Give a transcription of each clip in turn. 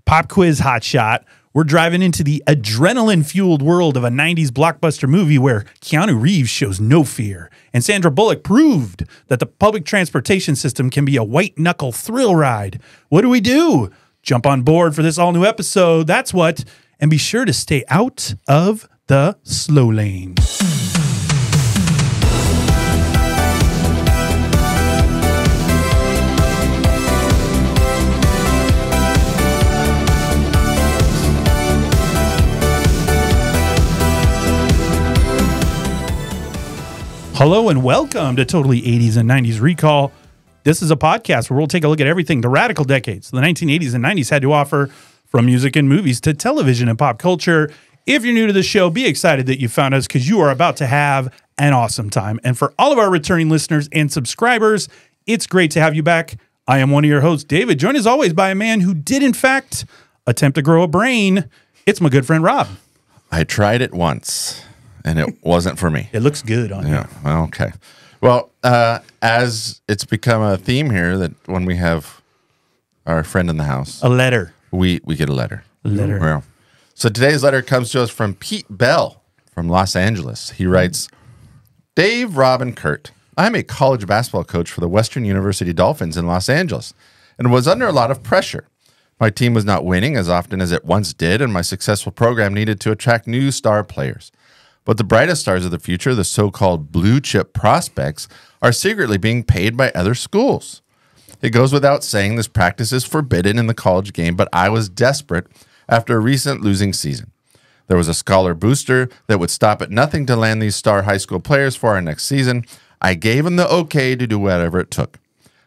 Pop quiz hotshot. We're driving into the adrenaline-fueled world of a 90s blockbuster movie where Keanu Reeves shows no fear. And Sandra Bullock proved that the public transportation system can be a white-knuckle thrill ride. What do we do? Jump on board for this all-new episode. That's what. And be sure to stay out of the slow lane. Hello and welcome to Totally 80s and 90s Recall. This is a podcast where we'll take a look at everything the radical decades the 1980s and 90s had to offer, from music and movies to television and pop culture. If you're new to the show, be excited that you found us because you are about to have an awesome time. And for all of our returning listeners and subscribers, it's great to have you back. I am one of your hosts, David, joined as always by a man who did, in fact, attempt to grow a brain. It's my good friend, Rob. I tried it once. And it wasn't for me. It looks good on you. Well, okay. Well, as it's become a theme here that when we have our friend in the house, a letter, we get a letter. A letter. Well, so today's letter comes to us from Pete Bell from Los Angeles. He writes, Dave, Rob, and Kurt, I'm a college basketball coach for the Western University Dolphins in Los Angeles and was under a lot of pressure. My team was not winning as often as it once did, and my successful program needed to attract new star players. But the brightest stars of the future, the so-called blue-chip prospects, are secretly being paid by other schools. It goes without saying this practice is forbidden in the college game, but I was desperate after a recent losing season. There was a scholar booster that would stop at nothing to land these star high school players for our next season. I gave them the okay to do whatever it took.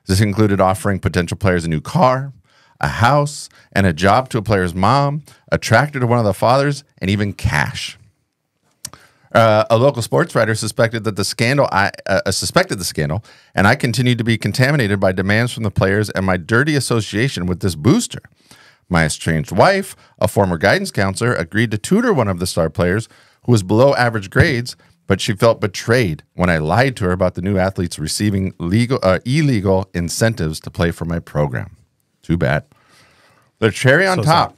This included offering potential players a new car, a house, and a job to a player's mom, a tractor to one of the fathers, and even cash. A local sports writer suspected the scandal, and I continued to be contaminated by demands from the players and my dirty association with this booster. My estranged wife, a former guidance counselor, agreed to tutor one of the star players who was below average grades, but she felt betrayed when I lied to her about the new athletes receiving illegal incentives to play for my program. Too bad. The cherry on top.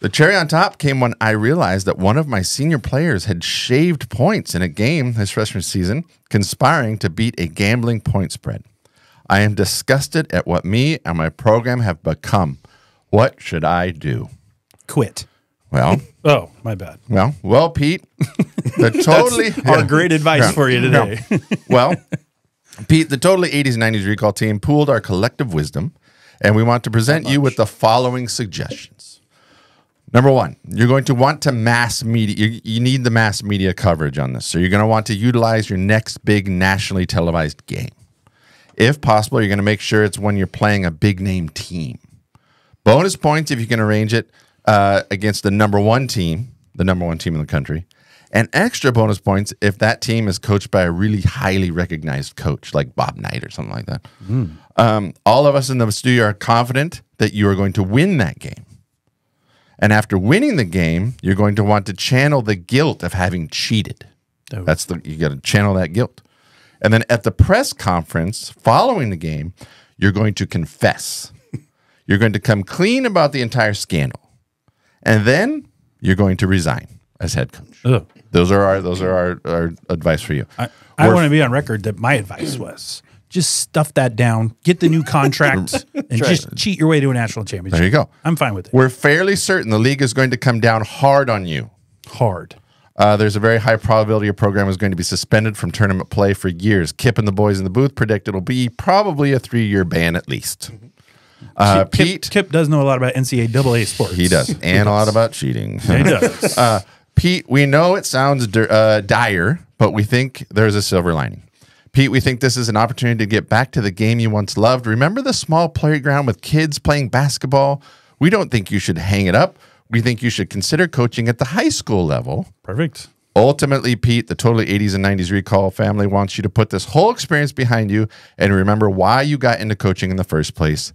The cherry on top came when I realized that one of my senior players had shaved points in a game his freshman season, conspiring to beat a gambling point spread. I am disgusted at what me and my program have become. What should I quit? Well, oh, my bad. Well, Pete, our great advice for you today. Well, Pete, the Totally 80s and 90s Recall team pooled our collective wisdom, and we want to present you with the following suggestions. Number one, you're going to want to mass media. You need the mass media coverage on this. So you're going to want to utilize your next big nationally televised game. If possible, you're going to make sure it's when you're playing a big name team. Bonus points if you can arrange it against the number one team in the country. And extra bonus points if that team is coached by a really highly recognized coach like Bob Knight or something like that. All of us in the studio are confident that you are going to win that game. And after winning the game, you're going to want to channel the guilt of having cheated. Oh. You got to channel that guilt. And then at the press conference following the game, you're going to confess. You're going to come clean about the entire scandal. And then you're going to resign as head coach. Ugh. Those are our advice for you. I want to be on record that my advice was just stuff that down, get the new contract, and just cheat your way to a national championship. There you go. I'm fine with it. We're fairly certain the league is going to come down hard on you. Hard. There's a very high probability your program is going to be suspended from tournament play for years. Kip and the boys in the booth predict it'll be probably a 3-year ban at least. Kip does know a lot about NCAA sports. He does. And a lot about cheating. He does. Pete, we know it sounds dire, but we think there's a silver lining. Pete, we think this is an opportunity to get back to the game you once loved. Remember the small playground with kids playing basketball? We don't think you should hang it up. We think you should consider coaching at the high school level. Perfect. Ultimately, Pete, the Totally 80s and 90s Recall family wants you to put this whole experience behind you and remember why you got into coaching in the first place.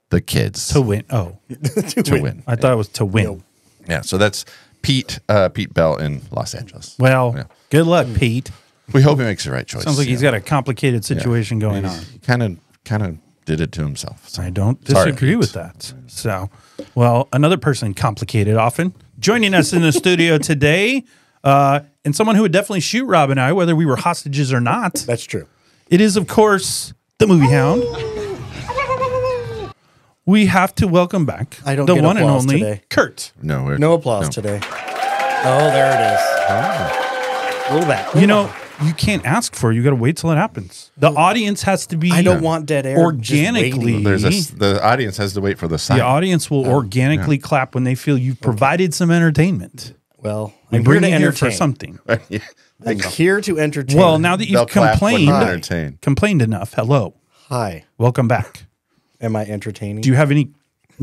The kids. To win. Oh. to win. I thought it was to win. Yeah, so that's Pete Bell in Los Angeles. Well, good luck, Pete. We hope he makes the right choice. Sounds like he's got a complicated situation going on. Kind of did it to himself. So. I don't Sorry, disagree with that. So, well, another person complicated often joining us in the studio today, and someone who would definitely shoot Rob and I, whether we were hostages or not. That's true. It is, of course, the movie hound. We have to welcome back I don't the get one and applause only today. Kurt. No applause today. Oh, there it is. A little back. You know, you can't ask for it. You got to wait till it happens. The audience has to be. I don't want dead air. Organically. The audience has to wait for the sign. The audience will organically clap when they feel you've provided some entertainment. Well, I'm I'm here to bringing here for entertain. something. I'm here to entertain. Well, now that They'll you've clap when not complained enough, hello, Hi. welcome back. Am I entertaining? Do you have any?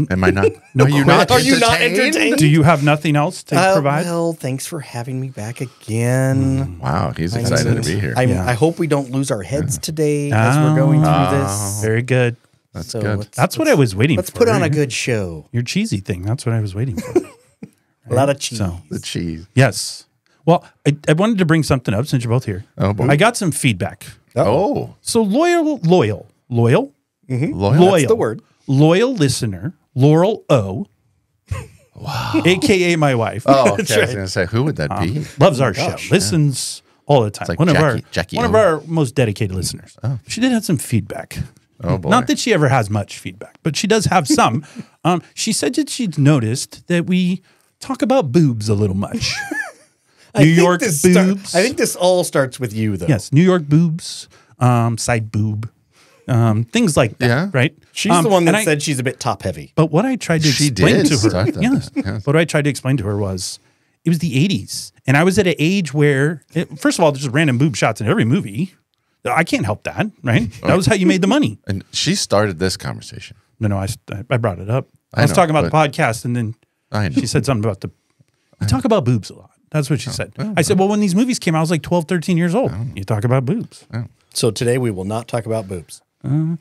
Am I not? No, you not? Are you not entertained? Do you have nothing else to provide? Well, thanks for having me back again. Wow, he's excited to be here. I hope we don't lose our heads today as we're going through this. Very good. That's So good. That's what I was waiting for. Let's put on a good show. Your cheesy thing. That's what I was waiting for. A lot of cheese. So, The cheese. yes. Well, I wanted to bring something up since you're both here. Oh, boy. I got some feedback. Oh, So loyal, loyal. loyal, That's the word. loyal listener, Laurel O. Wow. AKA my wife. Oh, okay. I was going to say, who would that be? Loves our show. Listens all the time. like One Jackie of O. our most dedicated listeners. She did have some feedback. Oh, boy. Not that she ever has much feedback, but she does have some. She said that she'd noticed that we talk about boobs a little much. New York boobs. I think this all starts with you, though. Yes, New York boobs, side boob, things like that, Yeah. right? She's the one that and said she's a bit top heavy. But what I tried to She explain did to her, start that. yes, Yes. but what I tried to explain to her was it was the 80s. And I was at an age where, first of all, there's random boob shots in every movie. I can't help that, right? That was how you made the money. And she started this conversation. No, I brought it up. I I was know, talking about the but- podcast, and then I know. she said something about you talk about boobs a lot. That's what she said. I said, well, when these movies came out, I was like 12, 13 years old. You talk about boobs. So today we will not talk about boobs.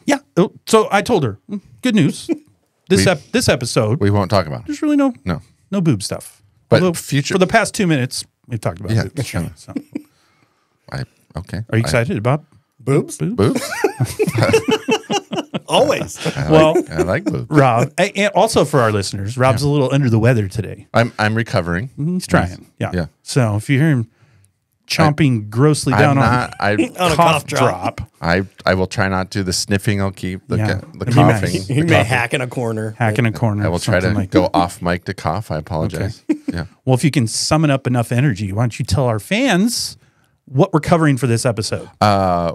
Yeah. So I told her, good news. This episode, We won't talk about it. there's really no boob stuff. But Although future- for the past 2 minutes, we've talked about Yeah. boobs. So, Okay. are you excited about Boobs? Boobs? Always. Well, I like boobs. Rob, and also for our listeners, Rob's a little under the weather today. I'm recovering. He's trying. Yeah. Yeah. So if you hear him chomping grossly down on a cough cough drop. drop, I will try not to. The sniffing I'll keep. The, Yeah. the He might- coughing. He may hack in a corner. hack in a corner. I will try to something like go that. off mic to cough. I apologize. Yeah. Well, if you can summon up enough energy, why don't you tell our fans what we're covering for this episode?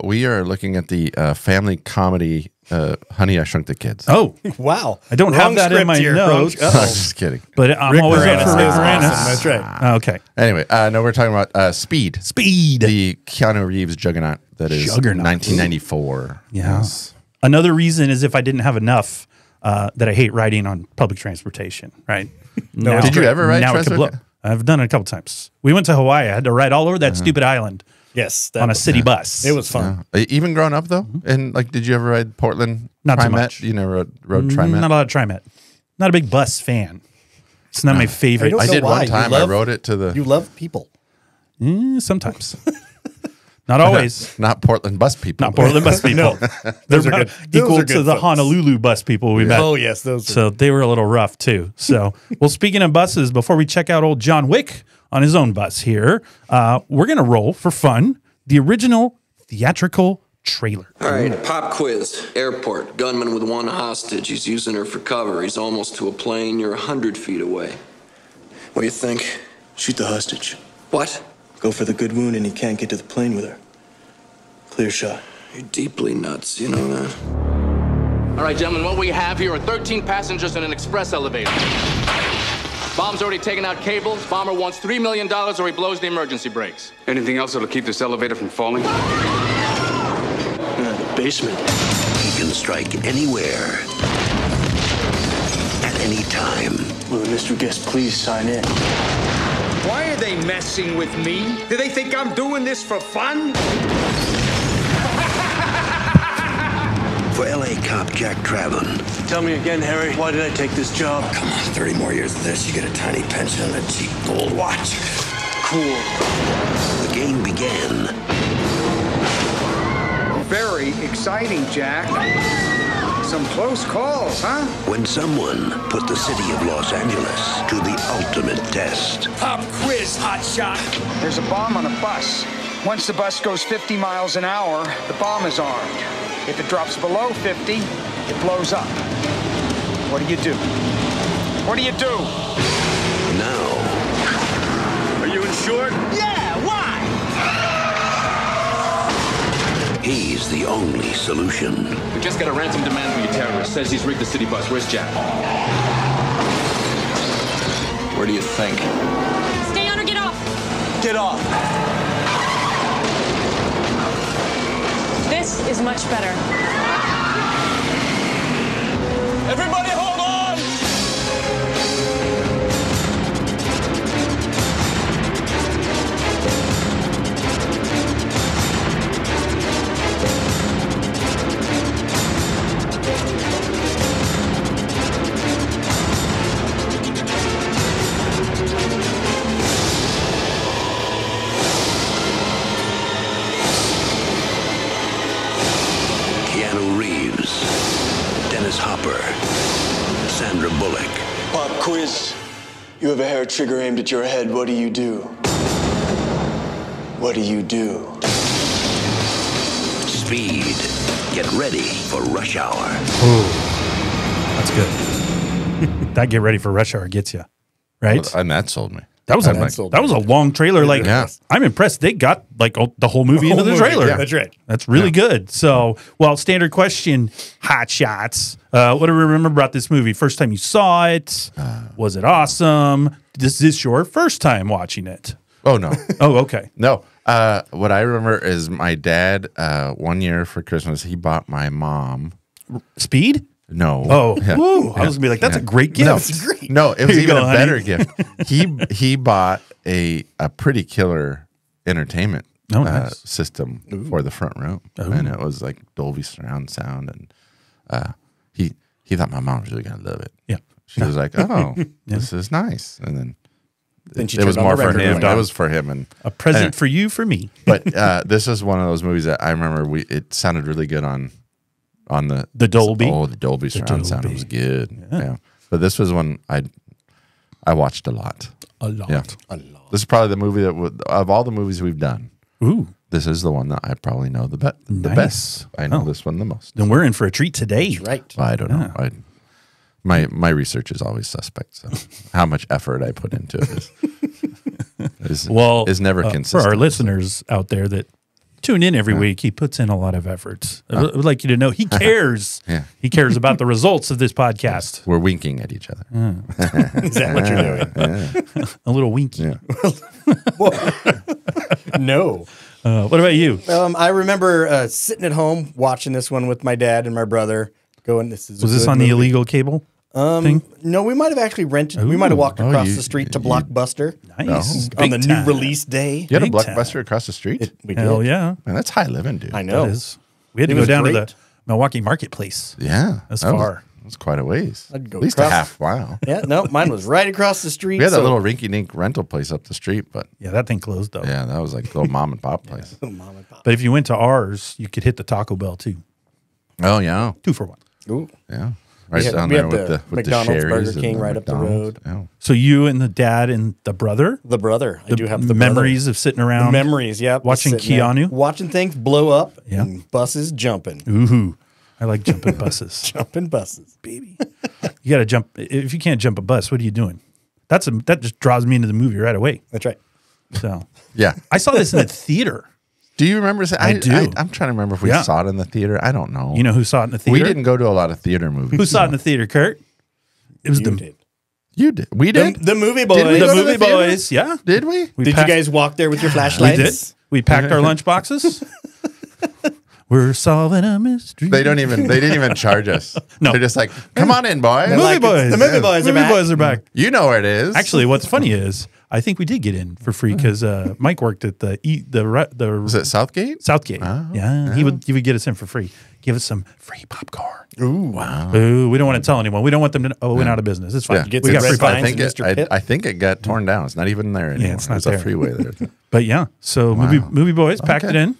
We are looking at the family comedy Honey, I Shrunk the Kids. Oh, Wow. I don't have that in my notes. I'm just kidding. but I'm Rick always up Moranis for Rick is Moranis. awesome. That's right. Okay. Anyway, no, we're talking about Speed. Speed. The Keanu Reeves juggernaut that is Juggernaut. 1994. Yeah. Yes. Another reason is if I didn't have enough that I hate riding on public transportation, right? Now- Did you ever ride now it could blow. transportation? I've done it a couple times. We went to Hawaii. I had to ride all over that stupid island Yes. on a city bus. It was fun. Even growing up, though? And, like, did you ever ride Portland? Not too Trimet? much. You never rode Trimet? Not a lot of TriMet. Not a big bus fan. It's not my favorite. don't I know did why. one You time. love- I rode it to the... You love people. Sometimes. Not always. Not Portland bus people. Not Portland bus people. Those They're are not good. Those equal are to good the folks. Honolulu bus people we met. Oh, yes. Those are So they were a little rough too. So, well, speaking of buses, before we check out old John Wick on his own bus here, we're going to roll for fun the original theatrical trailer. All right, pop quiz. Airport. Gunman with one hostage. He's using her for cover. He's almost to a plane. You're 100 feet away. What do you think? Shoot the hostage. What? Go for the good wound and he can't get to the plane with her. Clear shot. You're deeply nuts. You know that? All right, gentlemen, what we have here are 13 passengers in an express elevator. Bomb's already taken out cables. Bomber wants $3 million or he blows the emergency brakes. Anything else that'll keep this elevator from falling? The basement. He can strike anywhere, at any time. Will the mystery guest please sign in? Why are they messing with me? Do they think I'm doing this for fun? For LA cop Jack Traven, Tell me again, Harry, why did I take this job? come on, 30 more years of this, you get a tiny pension and a cheap gold watch. Cool. The game began. Very exciting, Jack. Some close calls, huh? When someone put the city of Los Angeles to the ultimate test. Pop quiz, hotshot. There's a bomb on a bus. Once the bus goes 50 miles an hour, the bomb is armed. If it drops below 50, it blows up. What do you do? What do you do? Now, Are you insured? Yeah, why? he's the only solution. We just got a ransom demand from you terrorist. Says he's rigged the city bus. Where's Jack? Where do you think? Stay on or get off. Get off. This is much better. Everybody hold on! Keanu Reeves, Dennis Hopper, Sandra Bullock. Pop quiz. You have a hair trigger aimed at your head. What do you do? What do you do? Speed. Get ready for rush hour. That's good. That get ready for rush hour gets you, right? Well, and that sold me. That was a long trailer. Like, Yeah. I'm impressed. They got like the whole movie into the trailer. Yeah, that's right. That's really good. So, well, standard question, hot shots. What do we remember about this movie? First time you saw it? Was it awesome? Is this your first time watching it? Oh, no. Oh, okay. No. What I remember is my dad, one year for Christmas, he bought my mom. Speed? No. Oh, Yeah. woo. I was gonna be like, that's a great gift. No, That's great. no, it was Here you even go, a honey. better gift. He bought a pretty killer entertainment Oh, nice. system for the front row, and it was like Dolby surround sound, and he thought my mom was really gonna love it. Yeah. She was like, "Oh, this is nice," and then she it was turned on more the for record him. player. It was for him, and A present anyway. for you, for me. But this is one of those movies that I remember. It sounded really good on the Dolby? Oh, the Dolby surround sound Dolby. was good. Yeah. But this was one I watched a lot. A lot. Yeah. A lot. This is probably the movie that of all the movies we've done. Ooh. This is the one that I probably know the Nice. best. I know Oh. this one the most. Then we're in for a treat today. That's right. I don't know. My research is always suspect. So how much effort I put into it is never consistent. For our listeners out there that tune in every week, he puts in a lot of efforts. I would like you to know he cares. Yeah. He cares about the results of this podcast. We're winking at each other. Is that what you're doing? A little winky. No. What about you? I remember sitting at home watching this one with my dad and my brother. Going, this is. Was this on the illegal cable thing? No, we might have actually rented. We might have walked across you- the street to Blockbuster Nice. on the Big new time. release day. You had a Big time. Blockbuster across the street? We Hell did. yeah. Man, that's high living, dude. I know. That is. We had to It go was down to great. the Milwaukee Marketplace. Yeah. That's that far. That's quite a ways. I'd go At least across- a half mile. Yeah, no, mine was right across the street. We had that so- little rinky-dink rental place up the street, but Yeah, that thing closed though. yeah, that was like a little mom and pop place. Mom and pop. But if you went to ours, you could hit the Taco Bell too. Oh yeah, 2 for 1. Ooh. yeah. Right had- down we there had with the the McDonald's, Sherry's Burger and King the right up the McDonald's. road. So you and the dad and the brother, The brother. I do have the memories of sitting brother. around. Memories, yep. Watching Just sitting there, Keanu? watching things blow up. Yeah. And buses jumping. Ooh, I like jumping buses. Jumping buses. Baby. You got to jump. If you can't jump a bus, what are you doing? That just draws me into the movie right away. That's right. So Yeah. I saw this in the theater. Do you remember? I do. I'm trying to remember if we Yeah. saw it in the theater. I don't know. You know who saw it in the we theater? didn't go to a lot of theater movies. Who saw it in the theater, Kurt? It was You the did. You did. We did. The movie Did we boys. go the to movie theater? boys. Yeah. Did we? We Did packed- you guys walk there with your We flashlights? did. We packed our lunch boxes. We're solving a mystery. They didn't even charge us. No. They're just like, come on in, boys. Movie like, boys. the movie boys are Movie back. boys are back. You know where it is. Actually, what's funny is I think we did get in for free because Mike worked at the was it Southgate? Southgate. Oh, yeah, he would get us in for free. Give us some free popcorn. Ooh, wow. Ooh, we don't want to tell anyone. We don't want them to know. Oh, we went out of business. It's fine. Yeah. Get We got some free red popcorn. vines. Mr. Pitt? I think it got torn down. It's not even there anymore. it's not There's there. a freeway there. But yeah, so movie boys packed Okay. it in.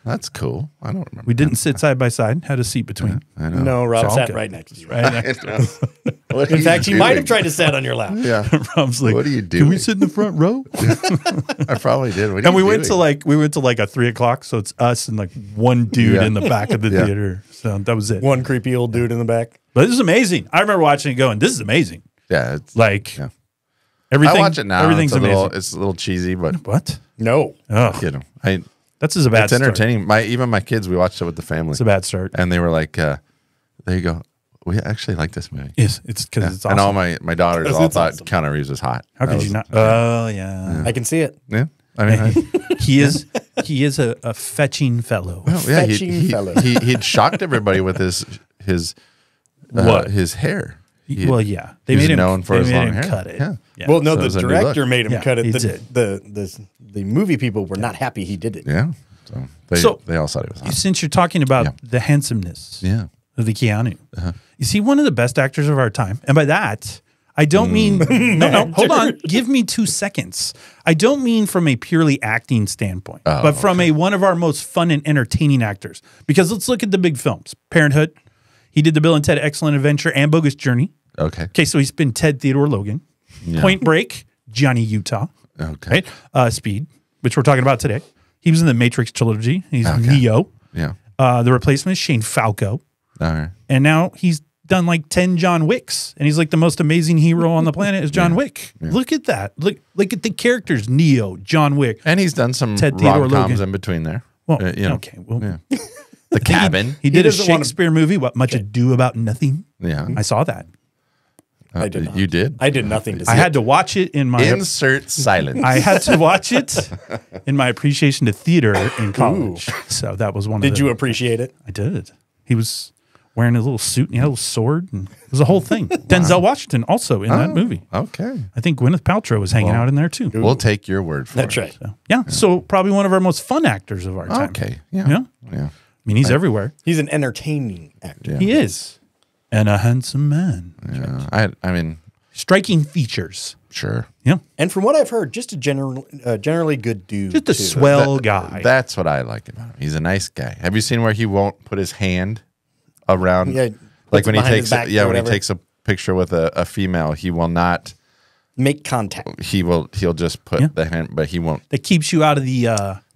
That's cool. I don't remember. We didn't sit side by side. Had a seat between. I know. No, Rob all sat good. right next to you. Right next to us. What are In you fact, he might have doing? tried to sit on your lap. Yeah. Rob's like, What are you Can we doing? sit in the front row? I probably did. What are And we you went to doing? like a 3 o'clock, so it's us and like one dude Yeah. in the back of the Yeah. theater. So that was it. One creepy old dude in the back. But this is amazing. I remember watching it going, this is amazing. Yeah. It's, Like yeah. everything. I watch it now. Everything's it's amazing. It's a little cheesy, but What? No. Oh, you know, that's just a bad it's start. entertaining. Even my kids, we watched it with the family, It's a bad start. and they were like, "There you go. We actually like this movie." Yes, it's because Yeah. it's awesome. And all my daughters 'Cause all it's thought awesome. Keanu Reeves was hot. How That could was- you not? Oh, yeah. I can see it. Yeah. I mean, He is a fetching fellow. yeah, Fetching fellow. he'd shocked everybody with his What? his hair. Well, yeah. They He's made him known for they his made long him hair. cut it. Yeah. Yeah. Well, no, So it the was a new director look. made him Yeah, cut it. he The, did. the movie people were not happy he did it. Yeah. So they all thought he was hot. Since you're talking about Yeah. the handsomeness Yeah. of the Keanu, you see, one of the best actors of our time, and by that, I don't mean, no, hold on, give me 2 seconds. I don't mean from a purely acting standpoint, but from one of our most fun and entertaining actors. Because let's look at the big films. Parenthood, he did the Bill and Ted Excellent Adventure and Bogus Journey. Okay. Okay, so he's been Ted Theodore Logan. Point Break, Johnny Utah. Okay. Right? Speed, which we're talking about today. He was in the Matrix trilogy. He's Neo. Yeah. The replacement is Shane Falco. All right. And now he's done like 10 John Wicks. And he's like the most amazing hero on the planet is John Wick. Look at that. Look at the characters. Neo, John Wick. And he's done some Ted Theodore rom-coms Logan. in between there. Well, you know. okay. Well, Yeah. The Cabin. He did a doesn't wanna- Shakespeare movie, What Much Ado About Nothing. Yeah. I saw that. I did not. You did? I did nothing to see I had it. to watch it in my Insert silence. I had to watch it in my appreciation to theater in college. So that was one of Did the, you appreciate it? I did. He was wearing a little suit and he had a little sword and it was a whole thing. Denzel Washington also in that movie. Okay. I think Gwyneth Paltrow was hanging out in there too. We'll take your word for That's it. right. So, yeah. So probably one of our most fun actors of our time. Okay. Yeah. Yeah. Yeah. I mean, he's everywhere. He's an entertaining actor. Yeah. He is. And a handsome man. Yeah. I mean, Striking features. sure. Yeah. And from what I've heard, just a generally good dude. Just a too. swell guy. That's what I like about him. He's a nice guy. Have you seen where he won't put his hand around? Yeah, like puts when it he behind takes his back or when he whatever. takes a picture with a female, he will not. Make contact. He'll just put Yeah. the hand, but he won't. That keeps you out of the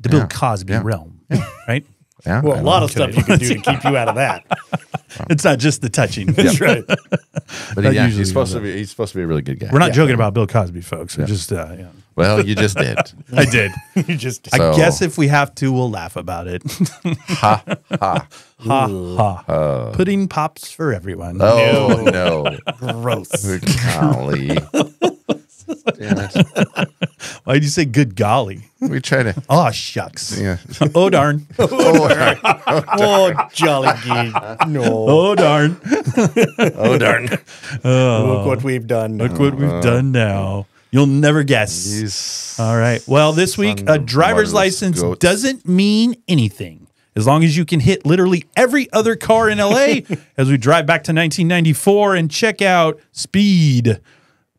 Bill Yeah. Cosby Yeah. realm. Right? Yeah. Well, a lot of stuff you can do to keep you out of that. It's not just the touching. That's right. But that yeah, usually he's supposed to be. He's supposed to be a really good guy. We're not joking about Bill Cosby, folks. We're just, yeah. Well, you just did. I did. You just I So- guess if we have to, we'll laugh about it. Ha ha. ha. Pudding pops for everyone. Oh no. gross. Golly. Damn it. Why'd you say good golly? We try to. Oh, shucks. Yeah. Oh, darn. Oh, jolly gee. No. Oh, darn. Oh darn. Look what we've done. Look what we've done now. You'll never guess. He's All right. Well, this week, Son a of driver's motherless license goats. doesn't mean anything as long as you can hit literally every other car in LA as we drive back to 1994 and check out Speed.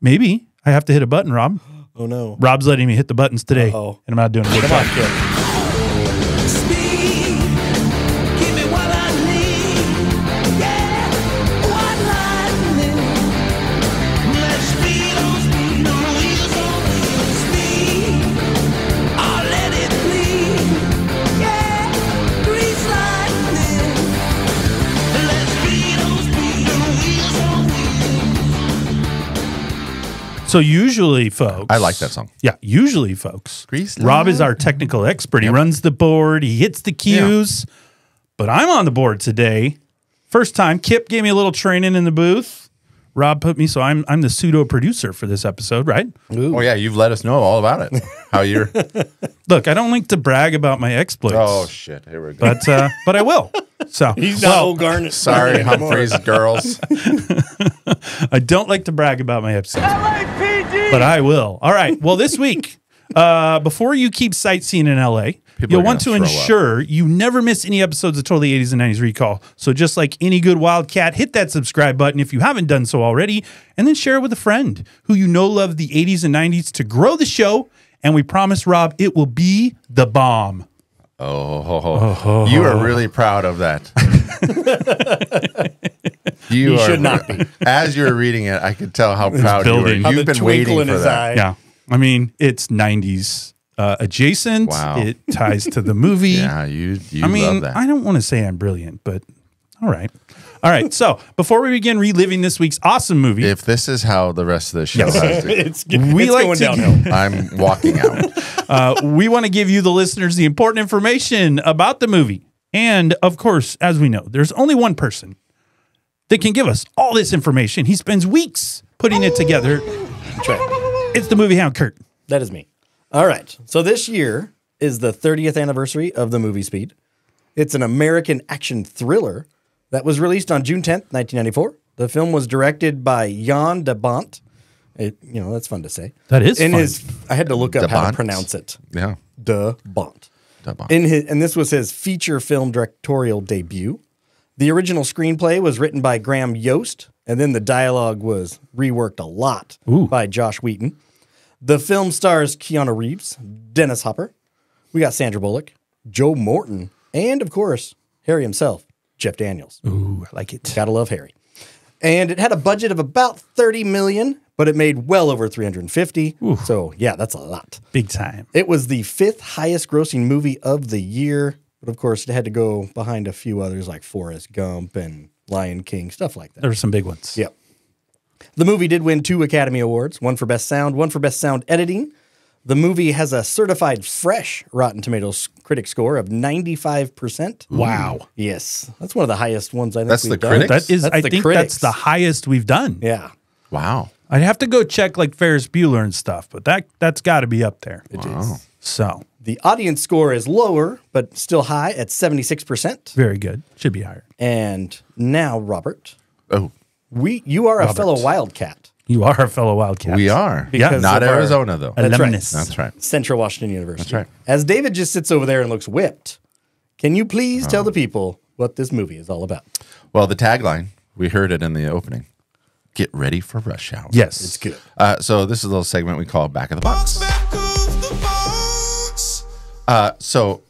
Maybe I have to hit a button, Rob. Oh, no. Rob's letting me hit the buttons today, Uh-oh. and I'm not doing a good Come on, job. kid. So usually, folks, I like that song. Yeah, usually, folks, Grease Rob is our technical expert. He runs the board, he hits the cues, but I'm on the board today. First time, Kip gave me a little training in the booth. Rob put me, so I'm the pseudo producer for this episode, right? Oh yeah, you've let us know all about it. How you're. Look, I don't like to brag about my exploits. Oh shit! Here we go. but I will. So He's not old Garnet. Sorry, Humphreys girls. I don't like to brag about my episodes, but I will. All right. Well, this week, before you keep sightseeing in LA, People you'll are want to gonna throw ensure you never miss any episodes of Totally 80s and 90s Recall. So just like any good Wildcat, hit that subscribe button if you haven't done so already, and then share it with a friend who you know loved the 80s and 90s to grow the show. And we promise, Rob, it will be the bomb. Oh, you are really proud of that. You should not be. As you're reading it, I could tell how proud you are. How You've the been twinkle waiting in for his that. eye. Yeah. I mean, it's 90s adjacent. Wow. It ties to the movie. Yeah, you I mean, love that. I don't want to say I'm brilliant, but all right. All right. So before we begin reliving this week's awesome movie, If this is how the rest of the show has to, It's like going to- downhill. I'm walking out. we want to give you, the listeners, the important information about the movie. And of course, as we know, there's only one person that can give us all this information. He spends weeks putting it together. That's right. It's the movie hound, Kurt. That is me. All right. So this year is the 30th anniversary of the movie Speed. It's an American action thriller that was released on June 10th, 1994. The film was directed by Jan de Bont. That's fun to say. That is fun. I had to look up De how to Bont? pronounce it. Yeah. De Bont. De Bont. And this was his feature film directorial debut. The original screenplay was written by Graham Yost, and then the dialogue was reworked a lot by Josh Wheaton. The film stars Keanu Reeves, Dennis Hopper. We got Sandra Bullock, Joe Morton, and of course, Harry himself, Jeff Daniels. Ooh, I like it. Gotta love Harry. And it had a budget of about $30 million, but it made well over $350. So yeah, that's a lot. Big time. It was the 5th highest grossing movie of the year. But of course, it had to go behind a few others like Forrest Gump and Lion King, stuff like that. There were some big ones. Yep. The movie did win 2 Academy Awards, one for Best Sound, one for Best Sound Editing. The movie has a certified fresh Rotten Tomatoes critic score of 95%. Wow. Yes. That's one of the highest ones I think That's we've the done. critics? That is, That's I the think critics. that's the highest we've done. Yeah. Wow. I'd have to go check like Ferris Bueller and stuff, but that's got to be up there. It is. So The audience score is lower, but still high at 76%. very good. Should be higher. And now, Robert, Oh, you are a fellow Wildcat. You are a fellow Wildcat. we are. Because Not of our- Arizona, though. That's right. Alumnus. That's right. Central Washington University. That's right. As David just sits over there and looks whipped, can you please tell the people what this movie is all about? Well, the tagline, we heard it in the opening. Get ready for rush hour. Yes. It's good. So this is a little segment we call Back of the Box. So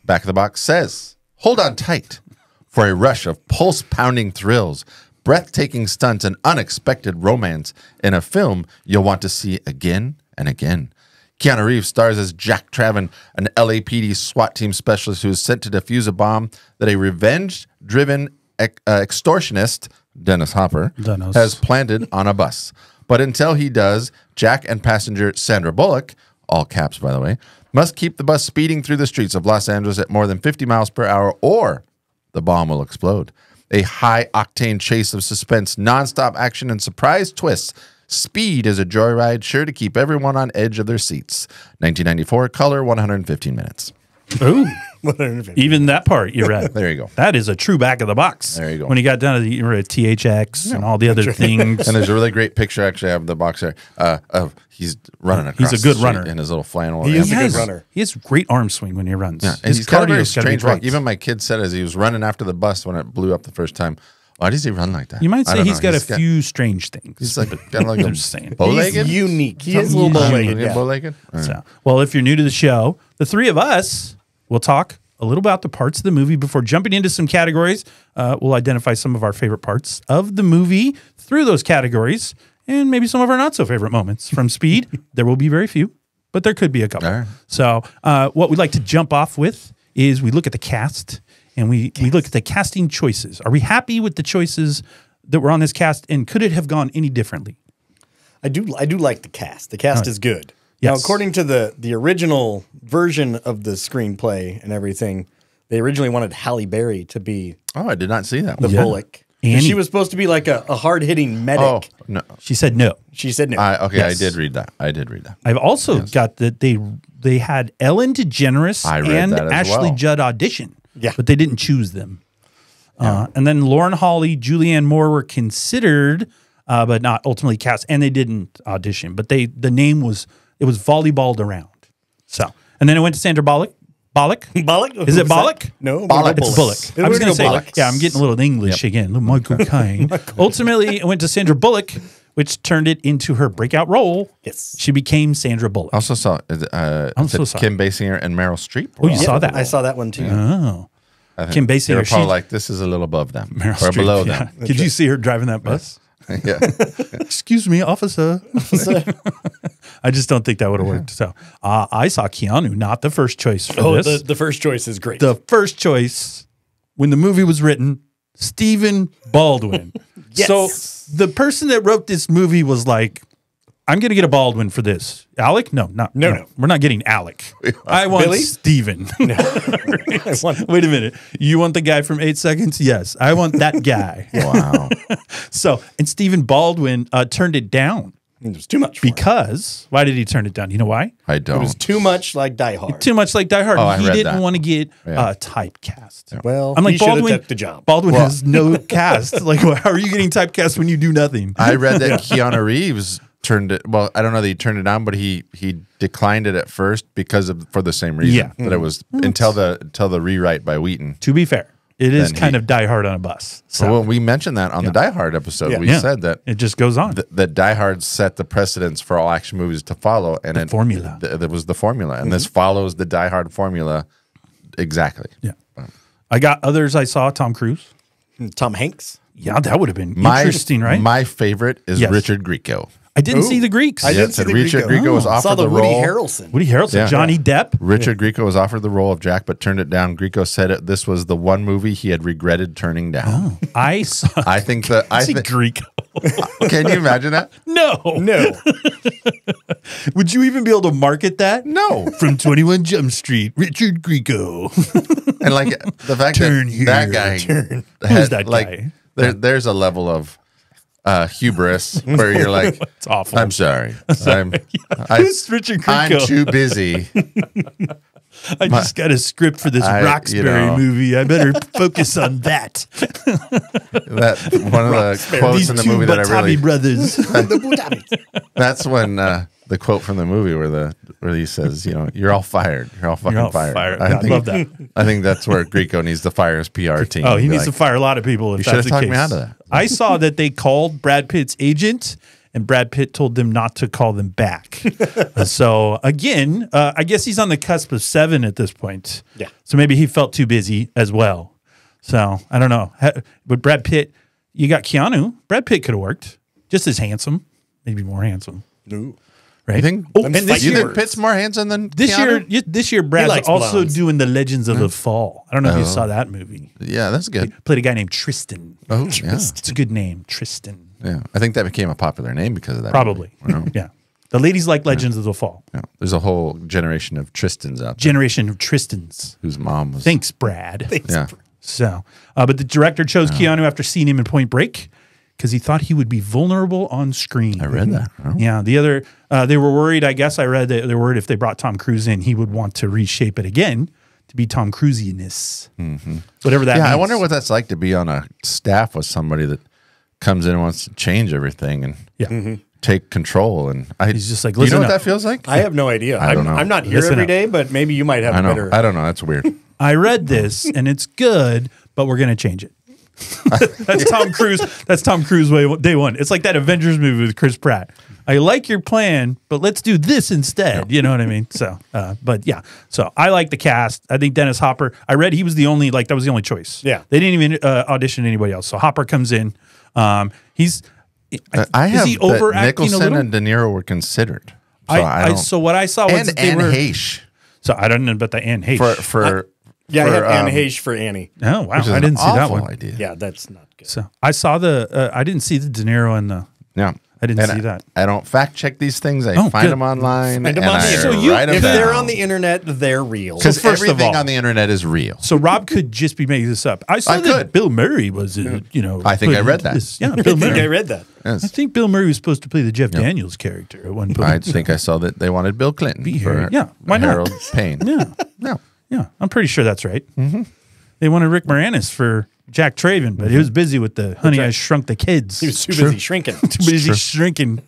Back of the Box says, hold on tight for a rush of pulse-pounding thrills, breathtaking stunts, and unexpected romance in a film you'll want to see again and again. Keanu Reeves stars as Jack Traven, an LAPD SWAT team specialist who is sent to defuse a bomb that a revenge-driven extortionist, Dennis Hopper, Dennis. has planted on a bus. But until he does, Jack and passenger Sandra Bullock, all caps by the way, must keep the bus speeding through the streets of Los Angeles at more than 50 miles per hour or the bomb will explode. A high-octane chase of suspense, nonstop action, and surprise twists. Speed is a joyride sure to keep everyone on edge of their seats. 1994, color, 115 minutes. Ooh. Even that part you read. There you go. That is a true back of the box. There you go. When you got down to the THX and all the other things. And there's a really great picture, actually, I have the box there, of he's running across He's a good the street runner. in his little flannel. He is a good has, runner. he has great arm swing when he runs. Yeah, and His he's got a very cardio's gotta be strange walk. great. Even my kid said as he was running after the bus when it blew up the first time, why does he run like that? You might I say don't he's know. got a few strange things. He's like kind of like I'm a just saying. bow-legged. He's unique. He is a Something little unique. bow-legged. Yeah. Bow-legged. All right. So, well, if you're new to the show, the three of us will talk a little about the parts of the movie before jumping into some categories. We'll identify some of our favorite parts of the movie through those categories and maybe some of our not so favorite moments from Speed. There will be very few, but there could be a couple. All right. So what we'd like to jump off with is we look at the cast and we look at the casting choices. Are we happy with the choices that were on this cast, and could it have gone any differently? I do like the cast. The cast is good. Yes. Now, according to the original version of the screenplay and everything, they originally wanted Halle Berry to be Oh, I did not see that the one. Bullock. Annie. She was supposed to be like a hard-hitting medic. Oh, no. She said no. She said no. Okay, Yes. I did read that. I've also got that they had Ellen DeGeneres I read and that as Ashley well. Judd audition. Yeah. But they didn't choose them. And then Lauren Holly, Julianne Moore were considered, but not ultimately cast, and they didn't audition. But the name was volleyballed around. So, and then it went to Sandra Bullock. Bullock? Bullock? Is it Bullock? No, Bullock. It's Bullock. I was going to say, Bullock. yeah, I'm getting a little English again. Little Michael Caine. Ultimately, it went to Sandra Bullock which turned it into her breakout role. Yes. She became Sandra Bullock. Also saw so sorry. Kim Basinger and Meryl Streep. Oh, you saw that? I saw that one too. Oh. Kim They were Basinger. probably like, this is a little above them. Meryl or Streep, below yeah. them. Did you see her driving that bus? Yeah. Excuse me, officer. I just don't think that would have worked. So I saw Keanu, not the first choice for this. The first choice is great. The first choice when the movie was written, Stephen Baldwin. Yes. So the person that wrote this movie was like, I'm going to get a Baldwin for this. Alec? No. We're not getting Alec. I want Billy? Steven. No. Wait a minute. You want the guy from 8 Seconds? Yes. I want that guy. Wow. So, and Stephen Baldwin turned it down. It was too much for him. Because, why did he turn it down? You know why? I don't. It was too much like Die Hard. Too much like Die Hard. Oh, I He read didn't that. want to get Yeah. typecast. Yeah. Well, I'm like, he should have Baldwin, took the job. Baldwin has no cast. Like, how are you getting typecast when you do nothing? I read that Keanu Reeves turned it. Well, I don't know that he turned it down, but he declined it at first for the same reason. Yeah. That it was until the rewrite by Wheaton. To be fair, it is Then kind of Die Hard on a bus. So Well, we mentioned that on the Die Hard episode. Yeah. We Yeah. said that it just goes on. that Die Hard set the precedence for all action movies to follow, and The formula. That was the formula, and this follows the Die Hard formula exactly. Yeah. I got others I saw. Tom Cruise. Tom Hanks. Yeah, that would have been interesting, right? My favorite is Yes. Richard Grieco. I didn't see the Greeks. I didn't see the Richard Grieco. Grieco was I saw offered the the Woody role. Harrelson. Woody Harrelson, Yeah. Johnny Depp. Richard Grieco was offered the role of Jack, but turned it down. Grieco said this was the one movie he had regretted turning down. I saw. I think that I think. Greek. Can you imagine that? No. Would you even be able to market that? No. From 21 Jump Street, Richard Grieco. And like the fact Turn that here, that guy turn. had, Who's that like, guy? There's a level of hubris where you're like, It's awful. I'm sorry. Who's Richard Grieco? I'm too busy. I just got a script for this Roxbury movie. I better focus on that. That one of the quotes These in the two movie that I really Batavi brothers. that's when the quote from the movie where he says, you're all fired. You're all fucking fired. I love that. I think that's where Grieco needs to fire his PR team. Oh, he needs to fire a lot of people if You that's should've the talked case. me out of that. I saw that they called Brad Pitt's agent, and Brad Pitt told them not to call them back. So again, I guess he's on the cusp of 7 at this point. Yeah. So maybe he felt too busy as well. So I don't know. But Brad Pitt, you got Keanu. Brad Pitt could have worked. Just as handsome, maybe more handsome. No. Right? You think, and this you year, think Pitt's more handsome than this Keanu? this year, Brad's likes also blondes. doing the Legends of the Fall. I don't know if you saw that movie. Yeah, that's good. Played a guy named Tristan. Oh, yeah. It's a good name, Tristan. Yeah, I think that became a popular name because of that. Probably. movie. Yeah. The ladies like Legends of the Fall. Yeah. There's a whole generation of Tristans out there Generation of Tristans. whose mom was. Thanks, Brad. Yeah. So, but the director chose Keanu after seeing him in Point Break because he thought he would be vulnerable on screen. I read that. Oh. Yeah. The other, they were worried. I guess I read that they were worried if they brought Tom Cruise in, he would want to reshape it again to be Tom Cruise-ness. Whatever that means. Yeah, I wonder what that's like to be on a staff with somebody that comes in and wants to change everything and take control. And He's just like, you know listen what up. that feels like? I have no idea. I don't know. I'm not here Listen every up. day, but maybe you might have I a know. better. I don't know. That's weird. I read this and it's good, but we're going to change it. That's Tom Cruise. That's Tom Cruise day one. It's like that Avengers movie with Chris Pratt. I like your plan, but let's do this instead. You know what I mean? So, but yeah. So I like the cast. I think Dennis Hopper. I read he was the only that was the only choice. Yeah. They didn't even audition anybody else. So Hopper comes in. He's. I is have he that overacting a Nicholson little? and De Niro were considered. So So what I saw was and that they Anne were. Heche So I don't know about the Anne Heche. for Yeah, I have Anne um, Heche for Annie. Oh wow, which is I an didn't see that awful one. idea. Yeah, that's not good. So I saw the. I didn't see the De Niro and the. Yeah. I didn't And see that. I don't fact check these things. I Oh, find good. them online. Find 'em and on the I internet. So you- write them If they're down. on the internet, they're real. Because So first of everything all- on the internet is real. So Rob could just be making this up. I saw I that could. Bill Murray was, I think I read that. Yeah, I Bill think Murray. I read that. Yes. I think Bill Murray was supposed to play the Jeff Daniels character at one point. I think I saw that they wanted Bill Clinton Be for here. Yeah, why not? Harold Payne. Yeah, No. yeah. I'm pretty sure that's right. Mm-hmm. They wanted Rick Moranis for Jack Traven, but he was busy with the Honey, I Shrunk the Kids. He was too busy shrinking. too busy shrinking.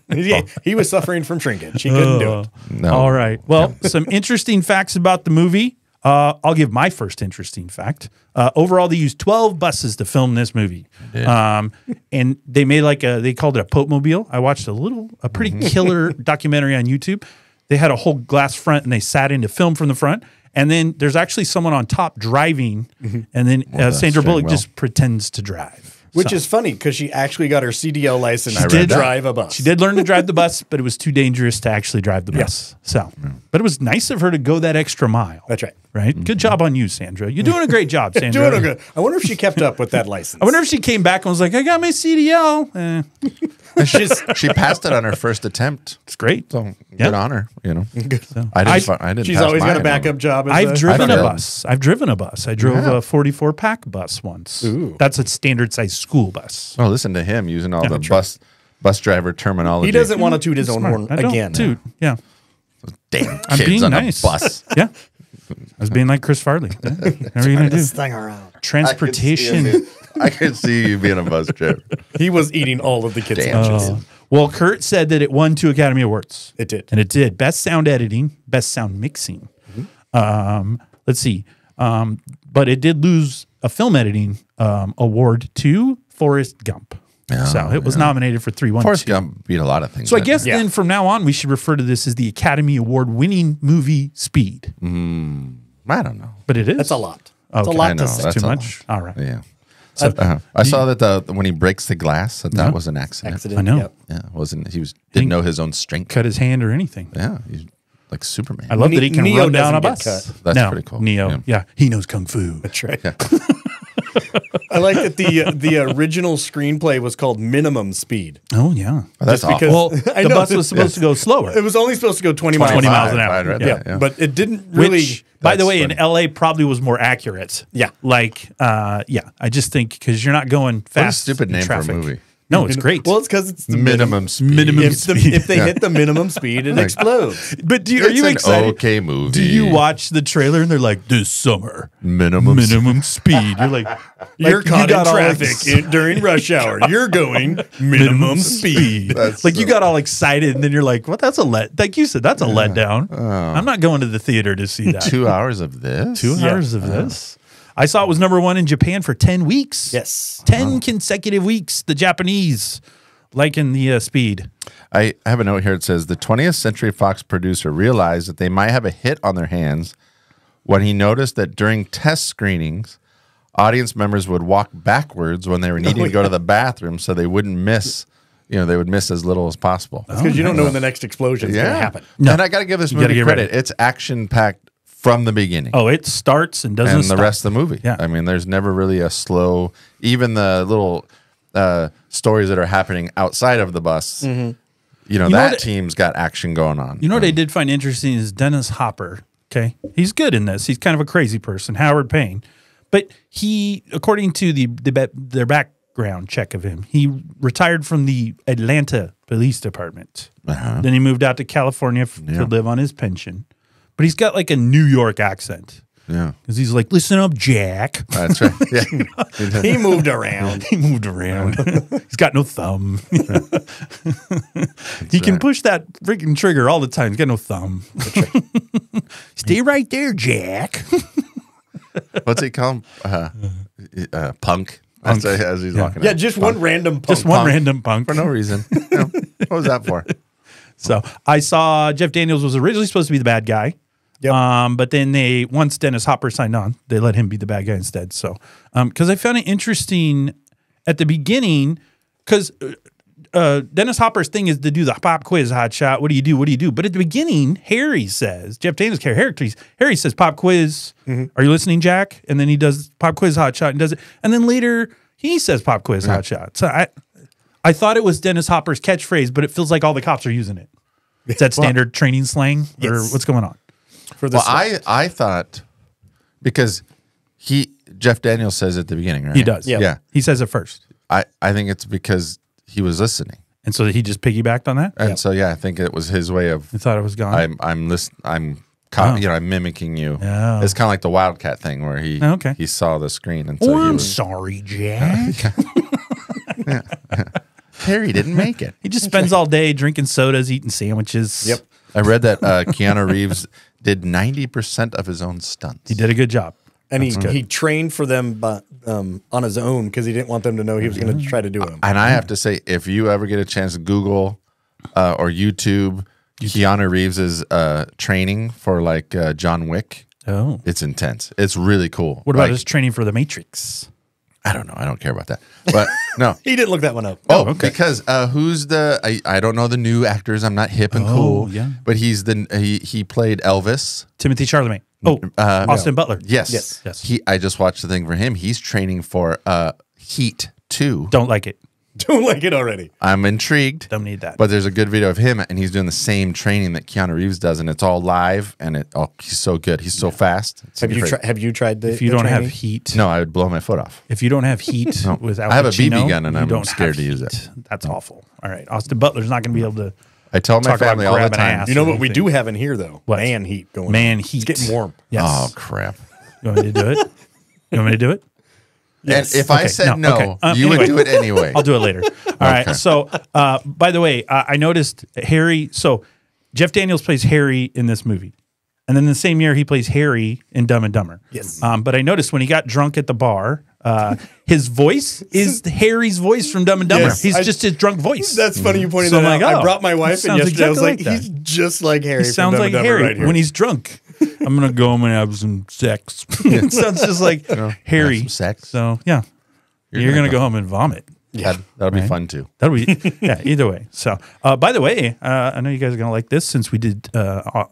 He was suffering from shrinkage. He couldn't do it. No. All right. Well, some interesting facts about the movie. I'll give my first interesting fact. Overall, they used 12 buses to film this movie. And they made they called it a Pope Mobile. I watched a pretty killer documentary on YouTube. They had a whole glass front and they sat in to film from the front. And then there's actually someone on top driving. And then Sandra Bullock just pretends to drive. Which is funny because she actually got her CDL license to drive a bus. She did learn to drive the bus, but it was too dangerous to actually drive the bus. So, but it was nice of her to go that extra mile. That's right. Right? Good job on you, Sandra. You're doing a great job, Sandra. Doing good. I wonder if she kept up with that license. I wonder if she came back and was like, I got my CDL. She passed it on her first attempt. It's great. So good on her, you know. So, I didn't She's pass always got a mine. backup job. I've driven a bus. I drove a 44 pack bus once. Ooh. That's a standard size school bus. Oh, listen to him using all the bus driver terminology. He doesn't want to toot his own horn I don't again. toot. Yeah. Damn I'm kids being on nice. a bus. Yeah. I was being like Chris Farley. Yeah. What are you going to do? This thing around. Transportation. I could see you being a bus driver. He was eating all of the kids' Damn. lunches. Well, Kurt said that it won 2 Academy Awards. It did. And it did. Best sound editing, best sound mixing. Let's see. But it did lose a film editing award to Forrest Gump. So it was nominated for 3 1. Forrest Gump beat a lot of things. So I guess then from now on, we should refer to this as the Academy Award winning movie Speed. I don't know. But it is. That's a lot. That's a lot to say. That's too a much. All right. Yeah. So, I saw that when he breaks the glass, that was an accident. I know. Yep. Yeah, didn't know his own strength. Cut his hand or anything. Yeah, he's like Superman. I love that he can Neo run down a doesn't get bus. cut. That's pretty cool. Neo. Yeah. He knows Kung Fu. That's right. I like that the original screenplay was called Minimum Speed. Oh, yeah. Oh, that's Just awful. Well, I the know. bus was supposed to go slower. It was only supposed to go 20 miles 20 an miles hour. an hour. I read that, yeah. But it didn't really. Which, by the That's way, funny. in LA probably was more accurate. Yeah. I just think because you're not going fast. What a stupid in name traffic. for a movie. No, it's great. Well, it's because it's the Minimum speed. Minimum If, speed. if they hit the minimum speed, it explodes. But are It's you an excited? okay movie. Do you watch the trailer and they're like, this summer, Minimum speed? You're like, You're caught in got all traffic during rush hour. You're going minimum speed. That's like you got all excited and then you're like, well, that's a like you said, that's a letdown. I'm not going to the theater to see that. 2 hours of this? 2 hours of this. I saw it was #1 in Japan for 10 weeks. Yes. 10 consecutive weeks. The Japanese liking the speed. I have a note here. It says the 20th Century Fox producer realized that they might have a hit on their hands when he noticed that during test screenings, audience members would walk backwards when they were needing to go to the bathroom so they wouldn't miss, they would miss as little as possible. That's because you don't know when the next explosion is going to happen. No. And I got to give this gotta movie get credit. ready. It's action-packed from the beginning. Oh, it starts and doesn't and stop. the rest of the movie. Yeah. I mean, there's never really a slow, even the little stories that are happening outside of the bus. know That what- team's got action going on. You know what I did find interesting is Dennis Hopper. Okay. He's good in this. He's kind of a crazy person, Howard Payne. But he, according to their background check of him, he retired from the Atlanta Police Department. Then he moved out to California to live on his pension. But he's got like a New York accent. Yeah. Because he's like, listen up, Jack. That's right. Yeah. He moved around. He moved around. He's got no thumb. He can push that freaking trigger all the time. He's got no thumb. Stay right there, Jack. What's he call him? Punk. As he's walking Yeah, out. just Punk. one random punk. Just one random punk. For no reason. What was that for? So I saw Jeff Daniels was originally supposed to be the bad guy. Yep. But then once Dennis Hopper signed on, they let him be the bad guy instead. So, because I found it interesting at the beginning, because Dennis Hopper's thing is to do the pop quiz hot shot. What do you do? What do you do? But at the beginning, Harry says, Jeff Daniels' character, Harry says pop quiz. Are you listening, Jack? And then he does pop quiz hot shot and does it. And then later he says pop quiz hot shot. So I thought it was Dennis Hopper's catchphrase, but it feels like all the cops are using it. Is that standard training slang or what's going on? Well, I thought because Jeff Daniels says at the beginning, right? He does. Yeah. He says it first. I think it's because he was listening. And so he just piggybacked on that? And so I think it was his way of I thought it was gone. I'm mimicking you. Oh. It's kind of like the Wildcat thing where he saw the screen and so I'm sorry, Jack. Harry didn't make it. He just spends all day drinking sodas, eating sandwiches. Yep. I read that Keanu Reeves did 90% of his own stunts. He did a good job. And he trained for them on his own because he didn't want them to know he was going to try to do them. And I have to say, if you ever get a chance to Google or YouTube Keanu Reeves's training for like John Wick, it's intense. It's really cool. What about his training for The Matrix? I don't know. I don't care about that. But no. He didn't look that one up. Oh, okay. Because who's I don't know the new actors. I'm not hip and cool. Yeah. But he played Elvis. Timothy Chalamet. Austin Butler. Yes. I just watched the thing for him. He's training for Heat 2. Don't like it. Don't like it already. I'm intrigued. Don't need that. But there's a good video of him, and he's doing the same training that Keanu Reeves does, and it's all live, and he's so good. He's so fast. Have you tried the If you don't have heat. No, I would blow my foot off. If you don't have heat with Al Pacino, I have a BB gun, and I'm scared to use it. That's awful. All right. Austin Butler's not going to be able to. I tell my family all the time. You know what we do have in here, though? What? Man heat going on. Man heat. It's getting warm. Yes. Oh, crap. You want me to do it? You want me to do it? Yes. And if I said no, you would do it anyway. I'll do it later. All right. So, by the way, I noticed Harry. So, Jeff Daniels plays Harry in this movie. And then the same year, he plays Harry in Dumb and Dumber. Yes. But I noticed when he got drunk at the bar, his voice is Harry's voice from Dumb and Dumber. Yes, He's just his drunk voice. That's funny you pointed So that I'm out. like, I brought my wife in yesterday. I was like, exactly like he's just like Harry. He sounds like Harry right here. when he's drunk. I'm going to go home and have some sex. It sounds just like Harry. Some sex. So, yeah. You're going to go home and vomit. Yeah, that'll be fun too. That'll be, either way. So, by the way, I know you guys are going to like this since we did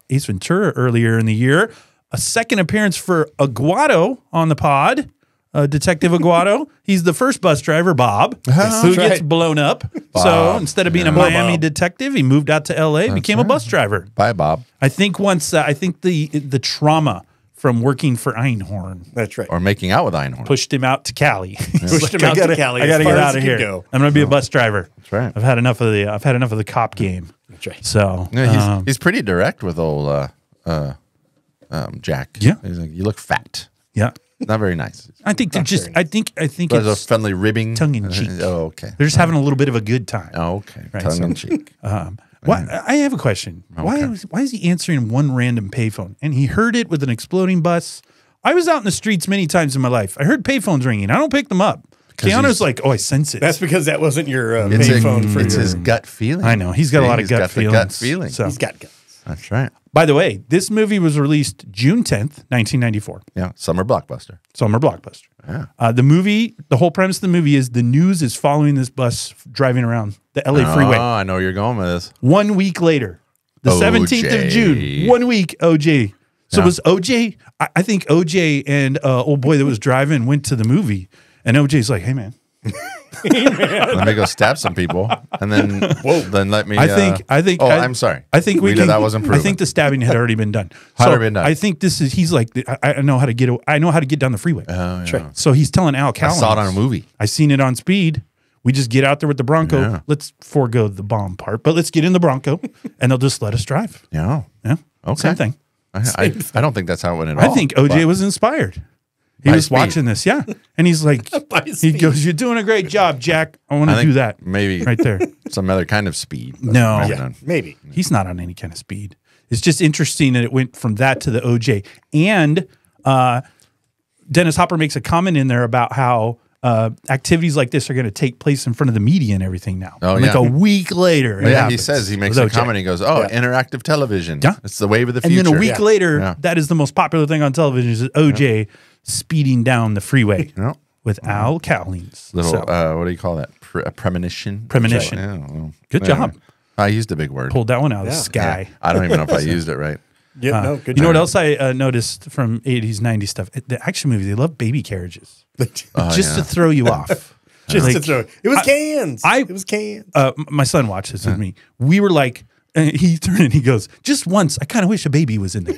Ace Ventura earlier in the year. A second appearance for Aguado on the pod. Detective Aguado. He's the first bus driver, Bob, who gets blown up. Bob. So instead of being a Miami detective, he moved out to L.A., became a bus driver. Bye, Bob. I think once, the trauma from working for Einhorn. That's right. Or making out with Einhorn. Pushed him out to Cali. Pushed him out to Cali. I got to get out of here. Go. I'm going to be a bus driver. That's right. I've had enough of the cop game. That's right. So Yeah, he's pretty direct with old Jack. Yeah. He's like, you look fat. Yeah. Not very nice. I think they're just. I think There's a it's friendly ribbing. tongue in cheek. Oh, okay. They're just having a little bit of a good time. Oh, okay. Right, Tongue in cheek. Why? I have a question. Why is he answering one random payphone? And he heard it with an exploding bus. I was out in the streets many times in my life. I heard payphones ringing. I don't pick them up. Keanu's like, I sense it. That's because that wasn't your payphone for It's your... his gut feeling. I know. He's got a lot of gut feelings. Gut feeling. So. He's got guts. That's right. By the way, this movie was released June 10th, 1994. Yeah. Summer blockbuster. Summer blockbuster. Yeah. The whole premise of the movie is the news is following this bus driving around the LA freeway. Oh, I know where you're going with this. 1 week later, the 17th of June, 1 week, OJ. So was OJ, I think OJ and old boy that was driving went to the movie, and OJ's like, hey, man. Let me go stab some people, and then let me. I'm sorry. I think that wasn't proven. I think the stabbing had already been done. Been done. I think this is. He's like, I know how to get. I know how to get down the freeway. Oh, yeah. Right. So he's telling Al Cowlings. I saw it on a movie. I seen it on Speed. We just get out there with the Bronco. Yeah. Let's forego the bomb part, but let's get in the Bronco, and they'll just let us drive. Yeah. Yeah. Okay. Same thing. I don't think that's how it went at all. I think OJ was inspired. He was watching this, and he's like, he goes, "You're doing a great job, Jack. I want to do that." Maybe right there, some other kind of speed. No, maybe he's not on any kind of speed. It's just interesting that it went from that to the OJ. And Dennis Hopper makes a comment in there about how activities like this are going to take place in front of the media and everything now. Oh, like a week later. Yeah, he says, he makes a comment. He goes, interactive television. Yeah. It's the wave of the future. And then a week later, that is the most popular thing on television is OJ speeding down the freeway with Al Cowlings. Little, what do you call that? Premonition? Premonition. Yeah, well, good job. I used a big word. Pulled that one out of the sky. Yeah. I don't even know if I used it right. Yeah, no, good. You know what else I noticed from 80s, 90s stuff? The action movies, they love baby carriages. Just to throw you off. To throw. It was cans. It was cans. My son watched this with me. We were like, he turned and he goes, just once, I kind of wish a baby was in there.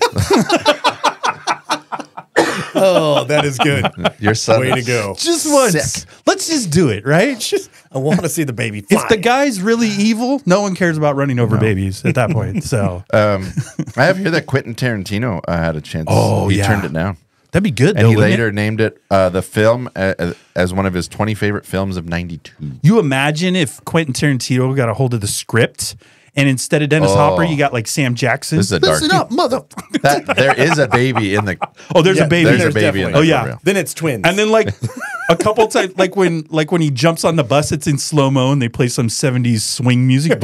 Oh, that is good. Your son. Way to go. Just once. Sick. Let's just do it, right? I want to see the baby fly. If the guy's really evil, no one cares about running over babies at that point. So I have here that Quentin Tarantino had a chance. He turned it down. That'd be good. And he later named it the film as one of his 20 favorite films of '92. You imagine if Quentin Tarantino got a hold of the script and instead of Dennis Hopper, you got like Sam Jackson. This is a dark. Listen up, mother. There is a baby in the. Oh, there's a baby. There's a baby in Oh there. yeah. For real. Then it's twins. And then like a couple times, like when he jumps on the bus, it's in slow mo, and they play some '70s swing music.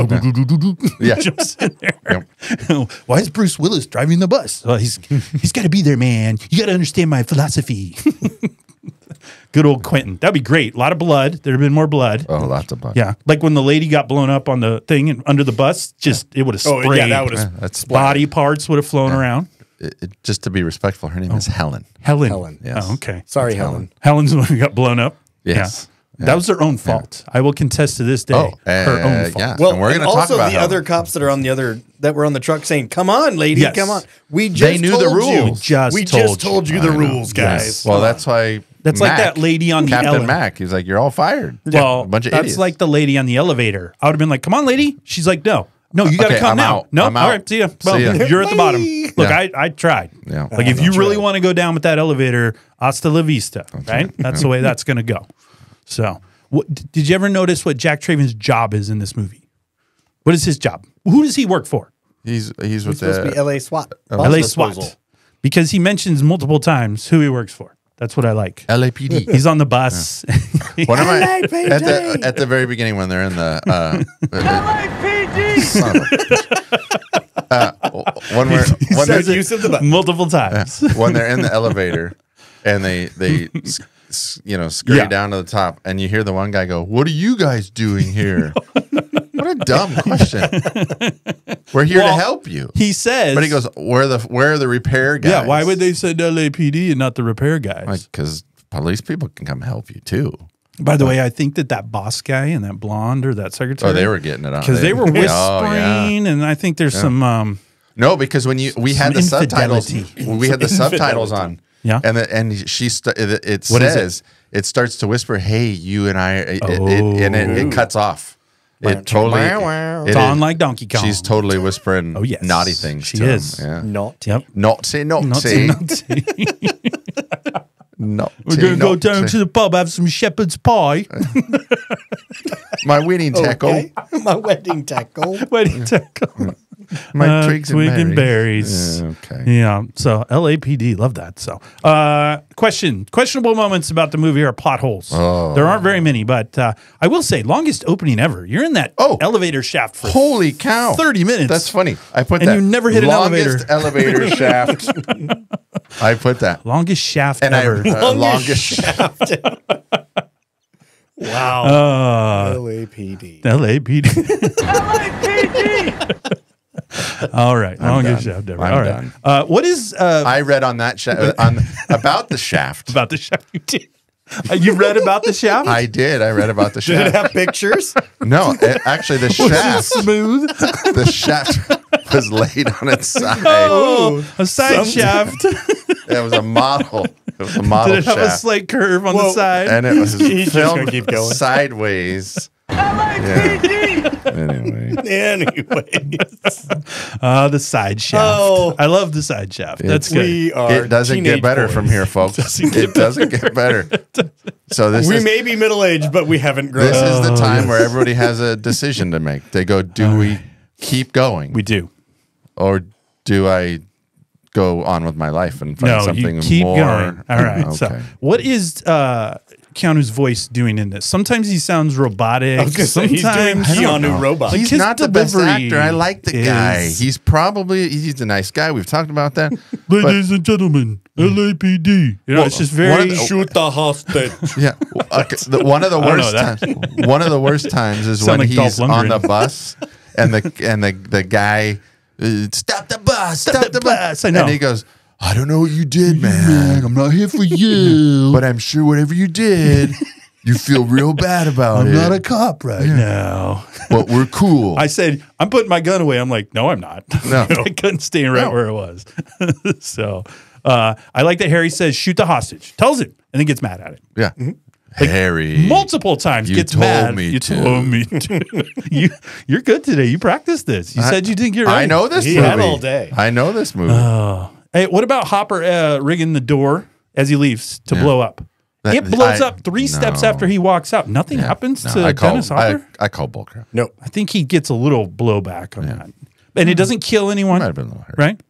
Yeah. Jumps in there. Why is Bruce Willis driving the bus? Well, he's got to be there, man. You got to understand my philosophy. Good old Quentin. That'd be great. A lot of blood. There'd have been more blood. Oh, lots of blood. Yeah, like when the lady got blown up on the thing and under the bus, it would have sprayed. Oh, yeah, that would have. That's Body parts would have flown around. Just to be respectful, her name is Helen. Helen. Yes. Oh, okay. Sorry, Helen. Helen's the one who got blown up. Yes. Yeah. That was their own fault. I will contest to this day. Her own fault. Yeah. Well, and we're going to talk also about the other cops that are on that were on the truck saying, "Come on, lady, Yes. come on." We just They knew the told you. rules. We just told you the rules, guys. Yes. Well, that's why. That's like that lady on the Captain elevator. Mac. He's like, you're all fired. Well, a bunch of that's idiots. like the lady on the elevator. I would have been like, "Come on, lady." She's like, "No, you got to Okay, come I'm now." out. No, I'm all out. right, see ya. See Well, ya. you're at the bottom. Look, Yeah. I tried. Yeah. Like if you really want to go down with that elevator, hasta la vista, right? That's the way that's going to go. So, did you ever notice what Jack Traven's job is in this movie? What is his job? Who does he work for? He's with It's supposed to be L.A. SWAT. LA SWAT. Because he mentions multiple times who he works for. That's what I like. LAPD. He's on the bus. One of my at the very beginning when they're in the LAPD. When Says they're use of the bus multiple times. when they're in the elevator and they scurry down to the top and you hear the one guy go, "What are you guys doing here?" What a dumb question. We're here to help you. He says, but he goes, where are the repair guys? Yeah, why would they send LAPD and not the repair guys? Because police people can come help you too. By the way, I think that boss guy and that blonde or that secretary. Oh, they were getting it on. Because they were whispering, yeah. and I think there's some. No, because when we had the subtitles, we had the subtitles on. Yeah, and it starts to whisper, "Hey, you and I," and it cuts off. It totally. It's on like Donkey Kong. She's totally whispering. Oh yes, naughty things. She to is. him. Yeah. Naughty. Yep. Naughty. We're gonna go down to the pub, have some shepherd's pie. My wedding tackle. Okay. My wedding tackle. Wedding tackle. My twigs and berries. Yeah, okay. Yeah. So LAPD, love that. So questionable moments about the movie are plot holes. Oh. There aren't very many, but I will say longest opening ever. You're in that elevator shaft for holy cow 30 minutes. That's funny. I put and that. you never hit an elevator. Elevator shaft. I put that. Longest shaft and ever. Longest shaft. Wow. LAPD. LAPD. LAPD. All right. Longest done. shaft ever. I'm All right. done. What is I read on that about the shaft. About the shaft. You did. You read about the shaft? I did. I read about the shaft. Did it have pictures? No, actually the shaft. Smooth. The shaft was laid on its side. Oh, a side shaft. It was a model. It was a model Did it have shaft. a slight curve on the side? And it was He's just filmed gonna keep going. sideways. Anyway. The side shaft. Oh. I love the side shaft. That's good. We are It doesn't get better from here, folks. It doesn't get better. So we may be middle-aged, but we haven't grown. This is the time where everybody has a decision to make. They go, do we keep going? We do. Or do I go on with my life and find something you keep more? going. All right. Okay. So, what is Keanu's voice doing in this? Sometimes he sounds robotic. I was gonna say, he's doing Keanu robot. He's his not the best delivery actor. I like the guy. He's a nice guy. We've talked about that. Ladies and gentlemen, LAPD. You know, it's just very shoot the hostage. Yeah. Okay. One of the worst times. One of the worst times is when like he's Dolph on the Lundgren. bus and the guy stop the bus, stop the bus. I know. And he goes, I don't know what you did, man. I'm not here for you. But I'm sure whatever you did, you feel real bad about it. I'm not a cop right now. But we're cool. I said, I'm putting my gun away. I'm like, no, I'm not. No. I couldn't stay right where it was. So I like that Harry says, shoot the hostage. Tells him, and then gets mad at it. Yeah. Harry. Multiple times You gets told mad. me You to. told me to. You're good today. You practiced this. You said you think you're right. I know this He movie. had all day. I know this movie. Hey, what about Hopper rigging the door as he leaves to blow up? It blows up 3 steps after he walks out. Nothing happens to Dennis Hopper? I call bullcrap. Nope. I think he gets a little blowback on that. And it doesn't kill anyone. Might have been a little hurt. Right?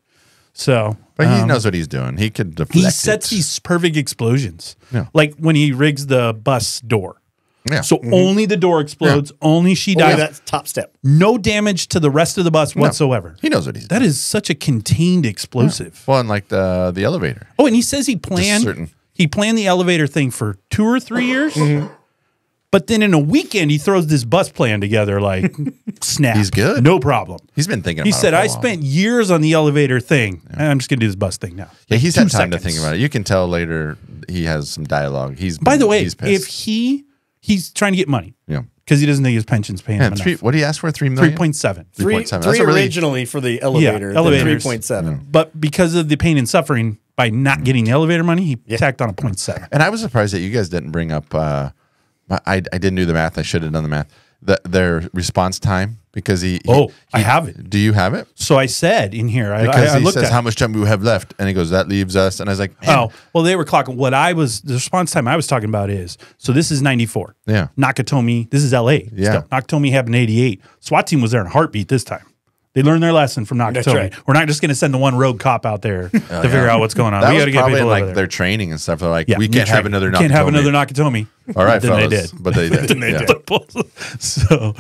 So, but he knows what he's doing. He could deflect he sets these perfect explosions. Yeah. Like when he rigs the bus door. Yeah. So only the door explodes. Only she dies. Only that's top step. No damage to the rest of the bus whatsoever. He knows what he's doing. That is such a contained explosive. Well, and like the elevator. Oh, and he says he planned the elevator thing for 2 or 3 years. But then in a weekend, he throws this bus plan together like, snap. He's good. No problem. He's been thinking about He it. said, for a I while. spent years on the elevator thing. And I'm just going to do this bus thing now. Yeah, he's 2 had time to seconds. think about it. You can tell later he has some dialogue. By the way, he's pissed. if he's trying to get money. Yeah. Because he doesn't think his pension's paying him enough. What did he ask for? $3 million? 3.7. 3.7. Three originally for the elevator. Yeah, elevators. 3.7. But because of the pain and suffering by not getting the elevator money, he tacked on a 0.7. And I was surprised that you guys didn't bring up. I didn't do the math. I should have done the math. Their response time because I have it. Do you have it? So I said in here, Because I he looked says at how much time we have left, and he goes, "That leaves us." And I was like, "Man." Oh, well, they were clocking. The response time I was talking about is, so this is 94. Yeah. Nakatomi, this is LA. Yeah. Still. Nakatomi happened in 88. SWAT team was there in a heartbeat this time. They learned their lesson from Nakatomi. That's right. We're not just going to send the one rogue cop out there to figure out what's going on. That We got was to get probably people like over there. their training and stuff. They're like, Yeah, we can't have another Nakatomi. Can't have another Nakatomi. All right, then fellas. they did. But they did. Then they Yeah. did. So,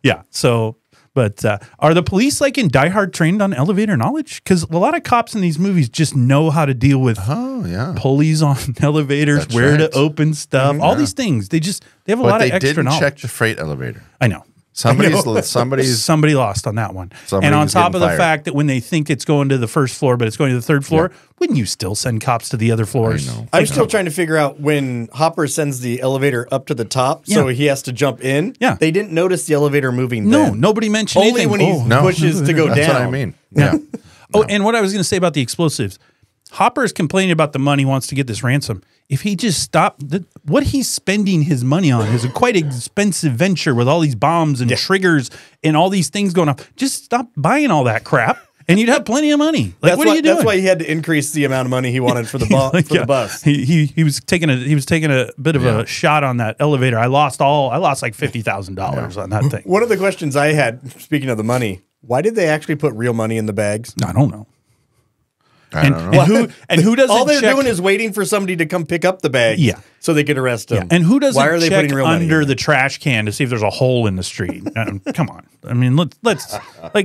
yeah. So, but are the police like in Die Hard trained on elevator knowledge? Because a lot of cops in these movies just know how to deal with pulleys on elevators, That's where right. to open stuff, all these things. They have a lot of they extra didn't knowledge. check the freight elevator. I know. Somebody lost on that one. Somebody And on was top getting of the fired. fact that when they think it's going to the first floor, but it's going to the third floor, wouldn't you still send cops to the other floors? I know. I'm still trying to figure out when Hopper sends the elevator up to the top, so he has to jump in. Yeah. They didn't notice the elevator moving. No, then. nobody mentioned Only anything. when he pushes to go That's down. what I mean. Yeah. Oh, and what I was going to say about the explosives, Hopper is complaining about the money, wants to get this ransom. If he just stopped, what he's spending his money on is a quite expensive venture with all these bombs and triggers and all these things going off. Just stop buying all that crap, and you'd have plenty of money. Like, what are you doing? That's why he had to increase the amount of money he wanted for the, the bus. He was taking a bit of a shot on that elevator. I lost like $50,000 on that thing. One of the questions I had, speaking of the money, why did they actually put real money in the bags? I don't know. I don't know. And who doesn't All they're check, doing is waiting for somebody to come pick up the bag so they could arrest him. And who doesn't Why are they check putting real money under in the trash can to see if there's a hole in the street? Come on. I mean, let's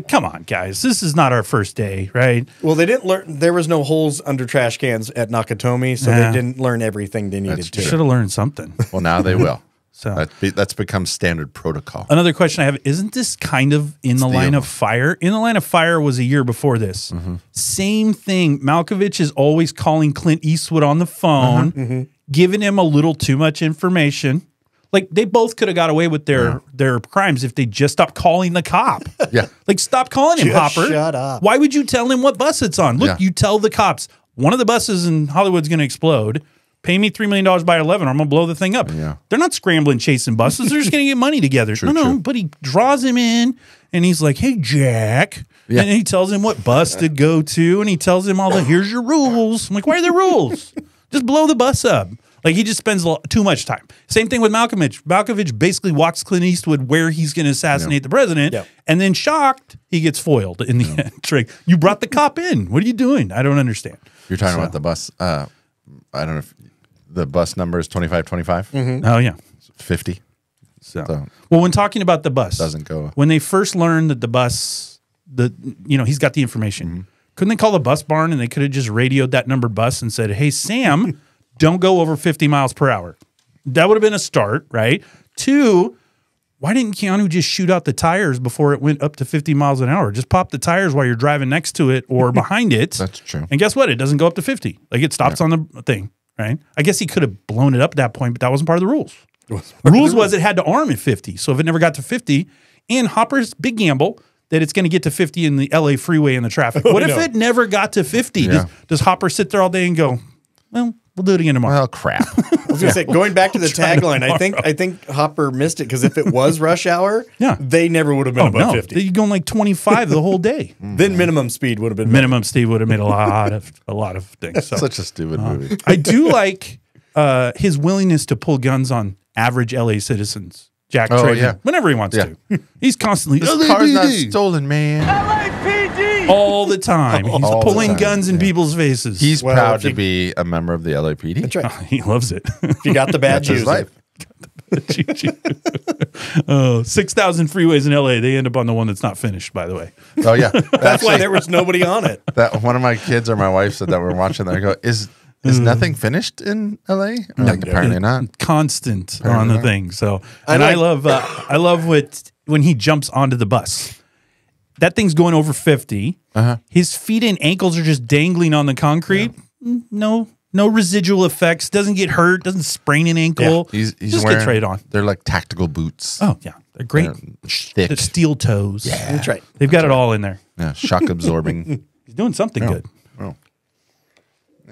come on, guys. This is not our first day, right? Well, they didn't learn. There was no holes under trash cans at Nakatomi, so they didn't learn everything they needed to. Should have learned something. Well, now they will. So that's become standard protocol. Another question I have, isn't this kind of in the line of fire? In the Line of Fire was a year before this. Same thing. Malkovich is always calling Clint Eastwood on the phone, giving him a little too much information. Like they both could have got away with their crimes if they just stopped calling the cop. Yeah. Like stop calling him, Just Hopper. shut up. Why would you tell him what bus it's on? Look, you tell the cops, one of the buses in Hollywood's going to explode. Pay me $3 million by 11 or I'm going to blow the thing up. Yeah. They're not scrambling chasing buses. They're just going to get money together. No, but he draws him in and he's like, hey, Jack. Yeah. And he tells him what bus to go to. And he tells him all here's your rules. I'm like, why are there rules? Just blow the bus up. Like he just spends too much time. Same thing with Malkovich. Malkovich basically walks Clint Eastwood where he's going to assassinate the president. And then shocked, he gets foiled in the end. Trick. You brought the cop in. What are you doing? I don't understand. You're talking about the bus. I don't know if the bus number is 2525. Oh, yeah. 50. So, well, when talking about the bus, doesn't go. When they first learned that the bus, he's got the information. Couldn't they call the bus barn and they could have just radioed that numbered bus and said, hey, Sam, don't go over 50 miles per hour. That would have been a start, right? 2, why didn't Keanu just shoot out the tires before it went up to 50 miles an hour? Just pop the tires while you're driving next to it or behind it. That's true. And guess what? It doesn't go up to 50. Like it stops on the thing, right? I guess he could have blown it up at that point, but that wasn't part of the rules. Rules was it had to arm at 50. So if it never got to 50, and Hopper's big gamble that it's going to get to 50 in the LA freeway in the traffic. What if it never got to 50? Does Hopper sit there all day and go, well, we'll do it again tomorrow? Well, crap. I was going to say, going back to the tagline, I think Hopper missed it because if it was rush hour, they never would have been above 50. You're going like 25 the whole day. Then minimum speed would have been minimum speed would have made a lot of things. So. Such a stupid movie. I do like his willingness to pull guns on average LA citizens. Jack Oh, Traven, yeah. whenever he wants to. He's constantly, This car's not stolen, man. all the time. He's All the pulling time, guns in people's faces. He's Well, proud if to you- be a member of the LAPD. That's right. He loves it. If you got the badge, That's his use life. Oh, 6,000 freeways in LA. They end up on the one that's not finished, by the way. Oh yeah, That's why there was nobody on it. that one of my kids or my wife said that we're watching that. I go, is nothing finished in LA? I'm like, apparently not. Constant on the thing. So, and I I love what when he jumps onto the bus. That thing's going over 50. His feet and ankles are just dangling on the concrete. No residual effects. Doesn't get hurt. Doesn't sprain an ankle. He's just wearing, get trade on. They're like tactical boots. Oh yeah, they're great. Thick. The steel toes. Yeah. That's right. They've got it all in there. Yeah, shock absorbing. He's doing something good. Oh.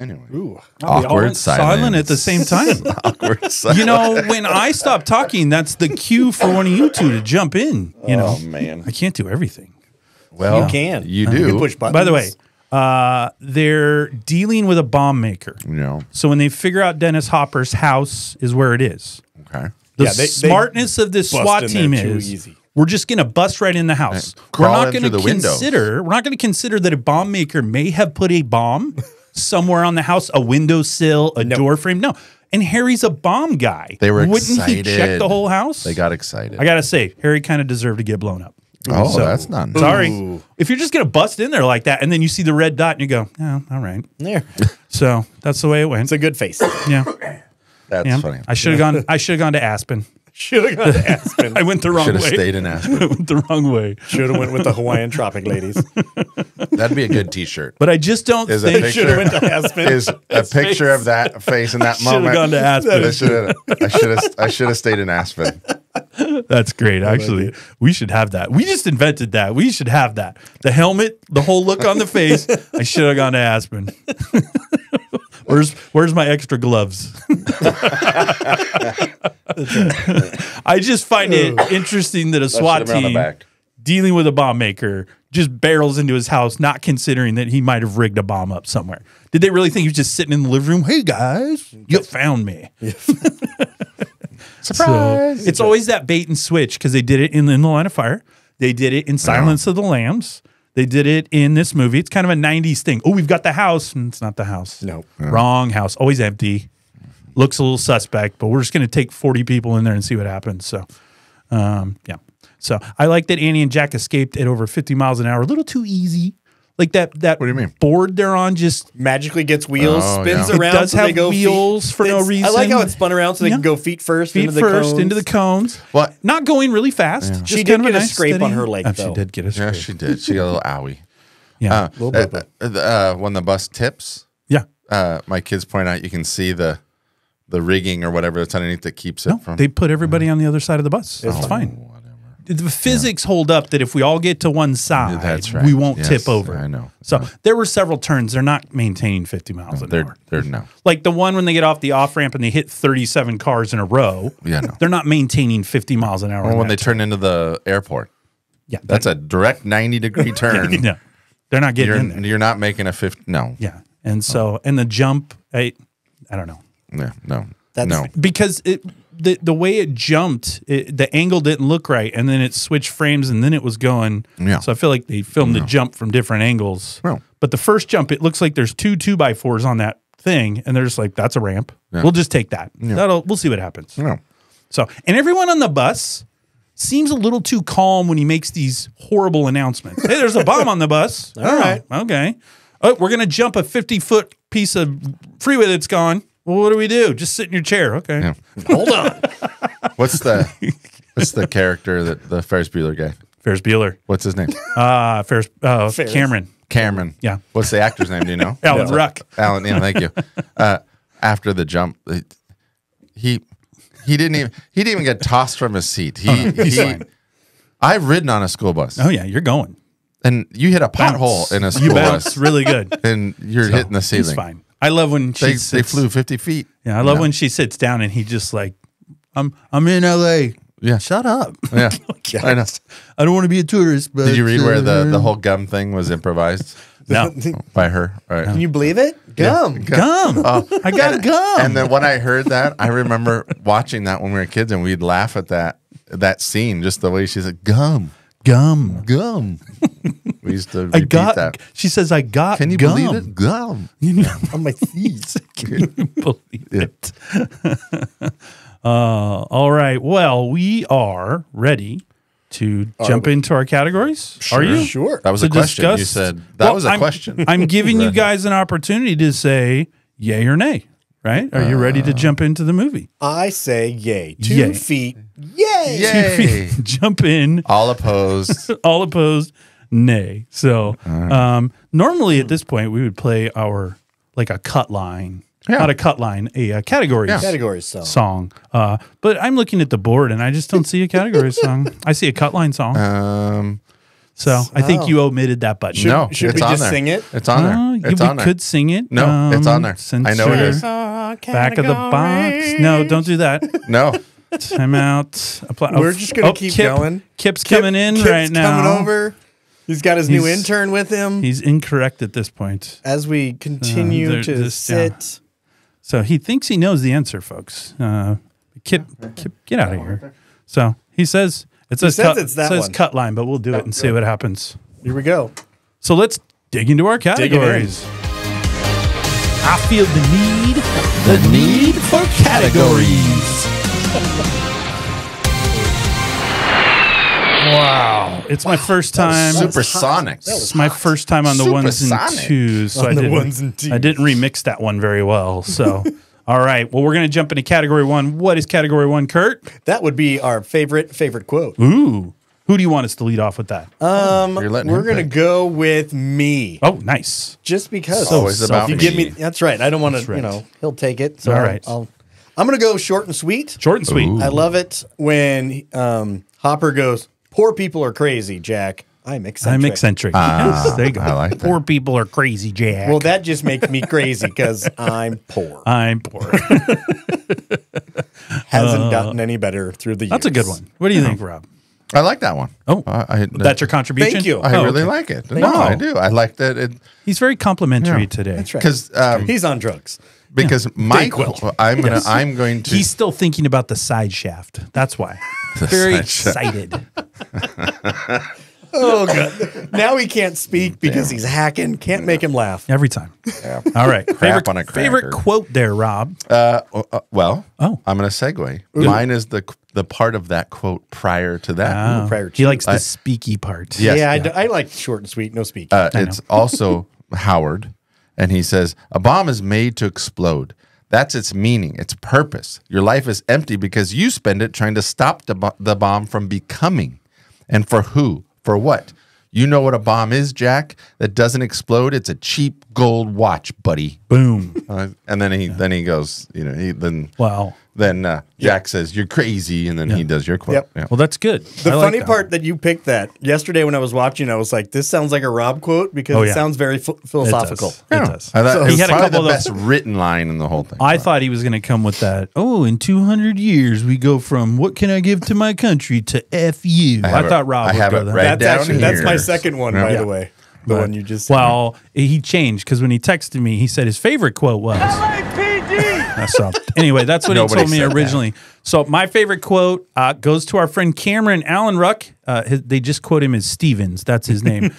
Anyway, Ooh. They all awkward went silent at the same time. Awkward silence. You know, when I stop talking, that's the cue for one of you two to jump in. You know, Oh man. I can't do everything. Well, You can. You You do. can push buttons. By the way, they're dealing with a bomb maker. No. So when they figure out Dennis Hopper's house is where it is, Okay. the Yeah, they smartness of this bust SWAT in team there too is easy. we're just going to bust right in the house. Crawl We're not in going through to the windows. consider. We're not going to consider that a bomb maker may have put a bomb somewhere on the house, a windowsill, a door frame. No. And Harry's a bomb guy. They were Wouldn't excited. he check the whole house? They got excited. I gotta say, Harry kind of deserved to get blown up. Oh, So, that's not nice. Sorry. Ooh. If you're just gonna bust in there like that, and then you see the red dot, and you go, "Oh, all right." There. So that's the way it went. It's a good face. Yeah, That's yeah. funny. I should have gone. I should have gone to Aspen. Should have gone to Aspen. I went the wrong Should have way. stayed in I Aspen. went the wrong way. Should have went with the Hawaiian Tropic ladies. That'd be a good T-shirt. But I just don't Is a think. Should have went picture to Aspen. is a picture of that face in that Should have moment. gone to Aspen. I should have stayed in Aspen. That's great. Actually, we should have that. We just invented that. We should have that. The helmet, the whole look on the face. I should have gone to Aspen. Where's my extra gloves? I just find it interesting that a SWAT should've been on the team back. dealing with a bomb maker just barrels into his house, not considering that he might have rigged a bomb up somewhere. Did they really think he was just sitting in the living room? Hey guys, you found me. Surprise! So, it's always that bait and switch because they did it in the Line of Fire. They did it in Silence of the Lambs. They did it in this movie. It's kind of a 90s thing. Oh, we've got the house. And it's not the house. No. Wrong house. Always empty. Looks a little suspect, but we're just going to take 40 people in there and see what happens. So, yeah. So I like that Annie and Jack escaped at over 50 miles an hour. A little too easy. Like that What do you mean? board they're on just Magically gets wheels, Oh, spins yeah. It around. does so they have go wheels for no I like how reason. it spun around so they Yeah. can go feet first feet into the first cones. into the cones. What? Not going really fast. Just She kind did of get a nice, scrape on steady- her leg, Oh, though. she did get a Yeah, scrape. she did. She got a little owie. Yeah. When the bus tips, Yeah. my kids point out you can see the rigging or whatever that's underneath that keeps it No, from. they put everybody on the other side of the bus. It's fine. The physics hold up that if we all get to one side, That's right. we won't Yes, tip over. I know. So there were several turns. They're not maintaining 50 miles an hour. They're no. Like the one when they get off the off ramp and they hit 37 cars in a row. Yeah, no. They're not maintaining 50 miles an hour. Or in when that they turn into the airport. Yeah, That's a direct 90-degree turn. no, they're not getting in there. You're not making a 50. No. Yeah, and so and the jump, I don't know. Yeah, no. That's- no. Because the way it jumped, the angle didn't look right, and then it switched frames, and then it was going. Yeah. So I feel like they filmed the jump from different angles. Yeah. But the first jump, it looks like there's two 2x4s on that thing, and they're just like, "That's a ramp. Yeah. We'll just take that. We'll see what happens." No. So, and everyone on the bus seems a little too calm when he makes these horrible announcements. Hey, there's a bomb on the bus. All right, okay. Oh, we're gonna jump a 50-foot piece of freeway that's gone. Well, what do we do? Just sit in your chair. Okay. Yeah. Hold on. What's the character that the Ferris Bueller guy? Ferris Bueller. What's his name? Ferris. Cameron. Cameron. Yeah. What's the actor's name? Do you know? Alan Ruck. Alan. Yeah. Thank you. After the jump, he didn't even get tossed from his seat. He's fine. I've ridden on a school bus. Oh yeah, you're going. And you hit a pothole in a You school bounce bus, really good. and you're hitting the ceiling. He's fine. I love when she They sits, flew 50 feet. Yeah, I love when she sits down and he just like, I'm in LA. Yeah. Shut up. Yeah, I know. I don't want to be a tourist. But Did you read where the whole gum thing was improvised? No. by her. All right. Can you believe it? Gum. Gum. I got gum. And then when I heard that, I remember watching that when we were kids, and we'd laugh at that scene, just the way she said, "Gum, gum, gum." We used to repeat that. She says, "I got." Can you gum. believe it? Gum on my teeth. Can you believe it? All right. Well, we are ready to jump into our categories. Sure. Are you? Sure. That was a question. You said that was a question. I'm giving you guys an opportunity to say yay or nay. Right? Are you ready to jump into the movie? I say yay. 2 Yay. feet. Yay. Yay. 2 feet. Jump in. All opposed. All opposed. Nay. So normally at this point we would play our like a cut line. Yeah. Not a cut line, a categories. Yeah. Categories song. But I'm looking at the board and I just don't see a category song. I see a cut line song. So I think you omitted that button. No, Should it's we on just there. sing it? It's on there. It's we on there. could sing it. No, it's on there. I know it is. Back of the box. No, don't do that. No. Time out. We're just going to keep going. Kip's coming in Kip's right now. coming over. He's got his new intern with him. He's incorrect at this point. As we continue to sit. So he thinks he knows the answer, folks. Kip, get out of here. So he says it's cut line, but we'll do it and see what happens. Here we go. So let's dig into our categories. I feel the need for categories. Wow. It's my first time. Supersonic. It's my first time on the ones and twos. So I didn't remix that one very well. So, all right. Well, we're going to jump into category one. What is category one, Kurt? That would be our favorite quote. Ooh. Who do you want us to lead off with that? We're going to go with me. Oh, nice. Just because. Always about you me. give me. That's right. I don't want to, he'll take it. So all right. I'm going to go short and sweet. Short and sweet. Ooh. I love it when Hopper goes, "Poor people are crazy, Jack. I'm eccentric." Yes, there you go. I like that. Poor people are crazy, Jack. Well, that just makes me crazy because I'm poor. I'm poor. Hasn't gotten any better through the years. That's a good one. What do you think, Rob? I like that one. Oh, that's your contribution? Thank you. I really like it. I do. I like that. He's very complimentary today. That's right. Because he's on drugs. Because I'm going to. He's still thinking about the side shaft. That's why. Very excited. Oh, God. Now he can't speak because he's hacking. Can't make him laugh. Every time. Yeah. All right. On a favorite quote there, Rob? I'm going to segue. Ooh. Mine is the part of that quote prior to that. Oh. He likes the speaky part. Yes. Yeah, I like short and sweet, no speaking. It's also Howard, and he says, "A bomb is made to explode. That's its meaning, its purpose. Your life is empty because you spend it trying to stop the bomb from becoming. And for who? For what? You know what a bomb is, Jack? That doesn't explode. It's a cheap gold watch, buddy." Boom. And then he goes, Wow. Then Jack says, "You're crazy," and then he does your quote. Yep. Yeah. Well, that's good. The funny part that you picked that yesterday when I was watching, I was like, "This sounds like a Rob quote because it sounds very philosophical." It does. I thought He had a probably couple the of best written line in the whole thing. I thought he was going to come with that. Oh, in 200 years, we go from "what can I give to my country" to "F you." I thought Rob would go that. That's my second one, by the way. The one you just. Well, he changed because when he texted me, he said his favorite quote was LAPD. So anyway, that's what he told me originally. So my favorite quote goes to our friend Cameron Allen Ruck. They just quote him as Stevens. That's his name.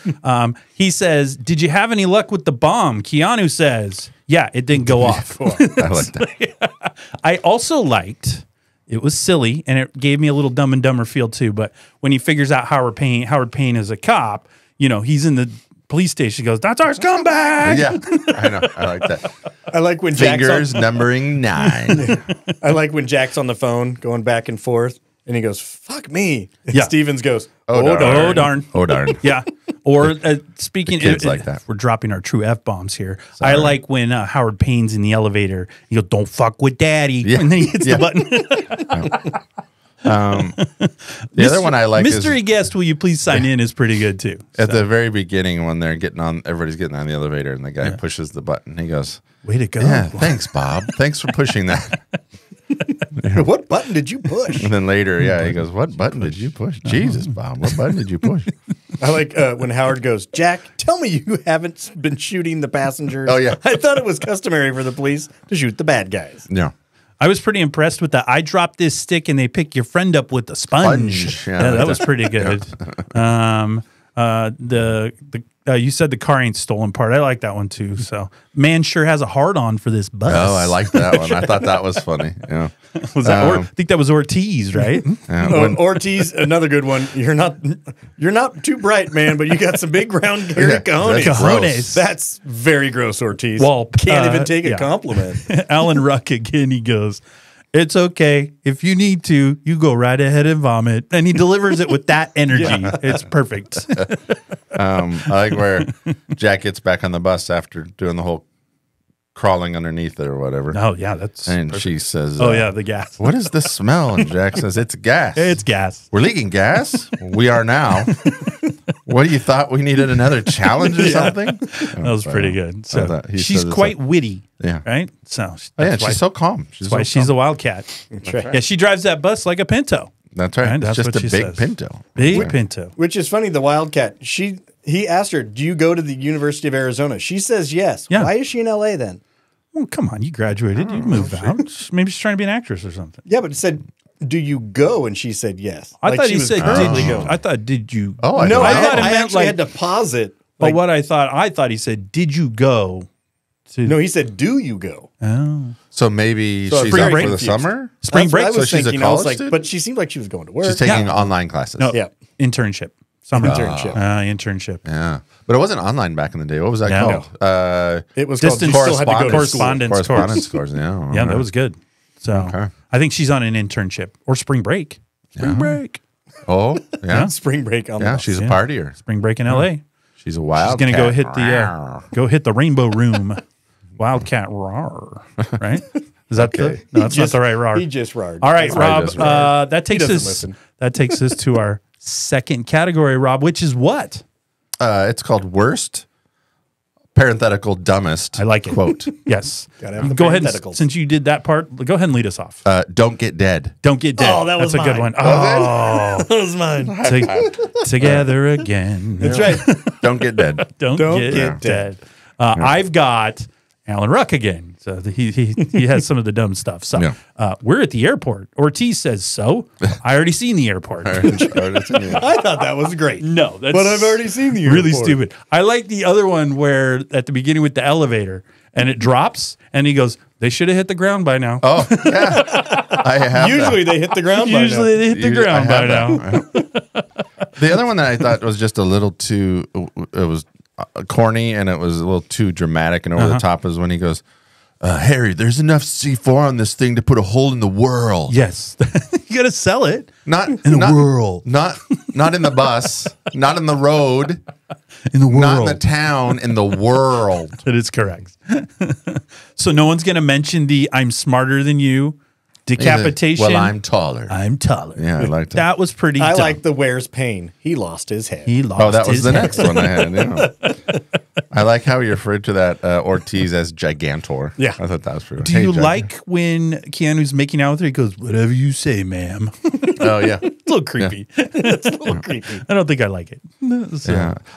He says, "Did you have any luck with the bomb?" Keanu says, "Yeah, it didn't go off." I like that. I also liked. It was silly, and it gave me a little Dumb and Dumber feel too. But when he figures out Howard Payne is a cop, he's in the police station. He goes, "That's our scumbag." Yeah, I know. I like that. I like when fingers numbering 9. I like when Jack's on the phone going back and forth, and he goes, "Fuck me." And yeah. Stevens goes, "Oh darn. Oh darn." Yeah. Or speaking, kids like that. We're dropping our true F-bombs here. Sorry. I like when Howard Payne's in the elevator. He goes, "Don't fuck with daddy." Yeah. And then he hits the button. The other one I like Mystery Guest, will you please sign in is pretty good too. At the very beginning when they're everybody's getting on the elevator and the guy pushes the button. He goes, "Way to go." "Yeah, thanks, Bob. Thanks for pushing that." What button did you push? And then later, he goes, "What button did you push? Jesus, Bob, what button did you push?" I like when Howard goes, "Jack, tell me you haven't been shooting the passengers." Oh, yeah. I thought it was customary for the police to shoot the bad guys. Yeah. I was pretty impressed with I dropped this stick and they pick your friend up with the sponge. Yeah, that was pretty good. You said the car ain't stolen part. I like that one too. So man sure has a hard on for this bus. Oh, I like that one. I thought that was funny. Yeah. Was that I think that was Ortiz, right? Ortiz, another good one. You're not too bright, man, but you got some big round hairy cojones. That's very gross, Ortiz. Well, can't even take a compliment. Alan Ruck again. He goes, "It's okay. If you need to, you go right ahead and vomit." And he delivers it with that energy. It's perfect. I like where Jack gets back on the bus after doing the whole crawling underneath it or whatever. Oh, yeah. That's And perfect. she says, "Oh, yeah, the gas. What is the smell?" And Jack says, "It's gas. It's gas. We're leaking gas? We are now. What do you thought we needed another challenge or something?" That was pretty good. So she's says quite witty. Yeah. Right? So she's so calm. That's why she's a wildcat. That's right. Yeah, she drives that bus like a Pinto. That's right. Right? It's That's just what a she big says. Pinto. Big Pinto. Which is funny, the wildcat, he asked her, "Do you go to the University of Arizona?" She says yes. Yeah. Why is she in LA then? Well, come on. You graduated. You moved out. Maybe she's trying to be an actress or something. Yeah, but it said, "Do you go?" And she said yes. I thought she he was said, currently "Did you?" going. I thought, "Did you?" Oh, No, I thought it meant actually had to pause it. But what I thought he said, "Did you go?" No, he said, "Do you go?" Oh, So maybe So she's spring out break for the confused. summer? spring That's what break. I So was she's a thinking. I was college like, student? but she seemed like she was going to work. She's taking online classes. No, Yeah. internship. Summer Internship. Internship. Yeah. But it wasn't online back in the day. What was that Yeah. called? It was Distance called, you still had to go to correspondence. school. Correspondence course. Yeah. Yeah, that was good. So Okay. I think she's on an internship or spring break. Spring break. Oh, yeah. Spring break on the Yeah, bus. she's a partier. Spring break in L.A. She's a wild She's gonna go cat. hit the Rainbow Room. Wildcat roar. Right? Is that Okay. no? That's not the right roar. He just roared. All right, I Rob. just roared. That takes doesn't us. listen. That takes us to our second category, Rob, which is what? It's called worst parenthetical dumbest. I like it. Quote. Yes. Gotta have the Go ahead. parentheticals. Since you did that part, go ahead and lead us off. Don't get dead. Don't get dead. Oh, that was That's a good mine. one. Oh, That was mine. together again. That's right. Don't get dead. Don't get get dead. I've got Alan Ruck again. So he has some of the dumb stuff. So Yeah. we're at the airport. Ortiz says so. I already seen the airport. I thought that was great. No, that's But I've already seen the really airport. stupid. I like the other one where at the beginning with the elevator and it drops and he goes, "They should have hit the ground by now." Oh, yeah. I have Usually they hit the ground by now. Usually they hit the Usually ground I by have now. The other one that I thought was just a little too, it was corny and it was a little too dramatic and over the top is when he goes, "Harry, there's enough C4 on this thing to put a hole in the world." Yes. You got to sell it. Not In the world. Not in the bus, not in the road, In the world. not in the town, in the world. That is correct. So no one's going to mention the "I'm smarter than you" decapitation. Well, I'm taller. I'm taller. Yeah, I liked that. That was pretty I dumb. like the "Where's Pain?" He lost his head. He lost Oh, that was his the head. next one I had. Yeah. I like how he referred to that Ortiz as Gigantor. Yeah. I thought that was pretty. Do you Gigantor. like when Keanu's making out with her? He goes, "Whatever you say, ma'am." Oh yeah, It's a little creepy. It's a little creepy. I don't think I like it. So-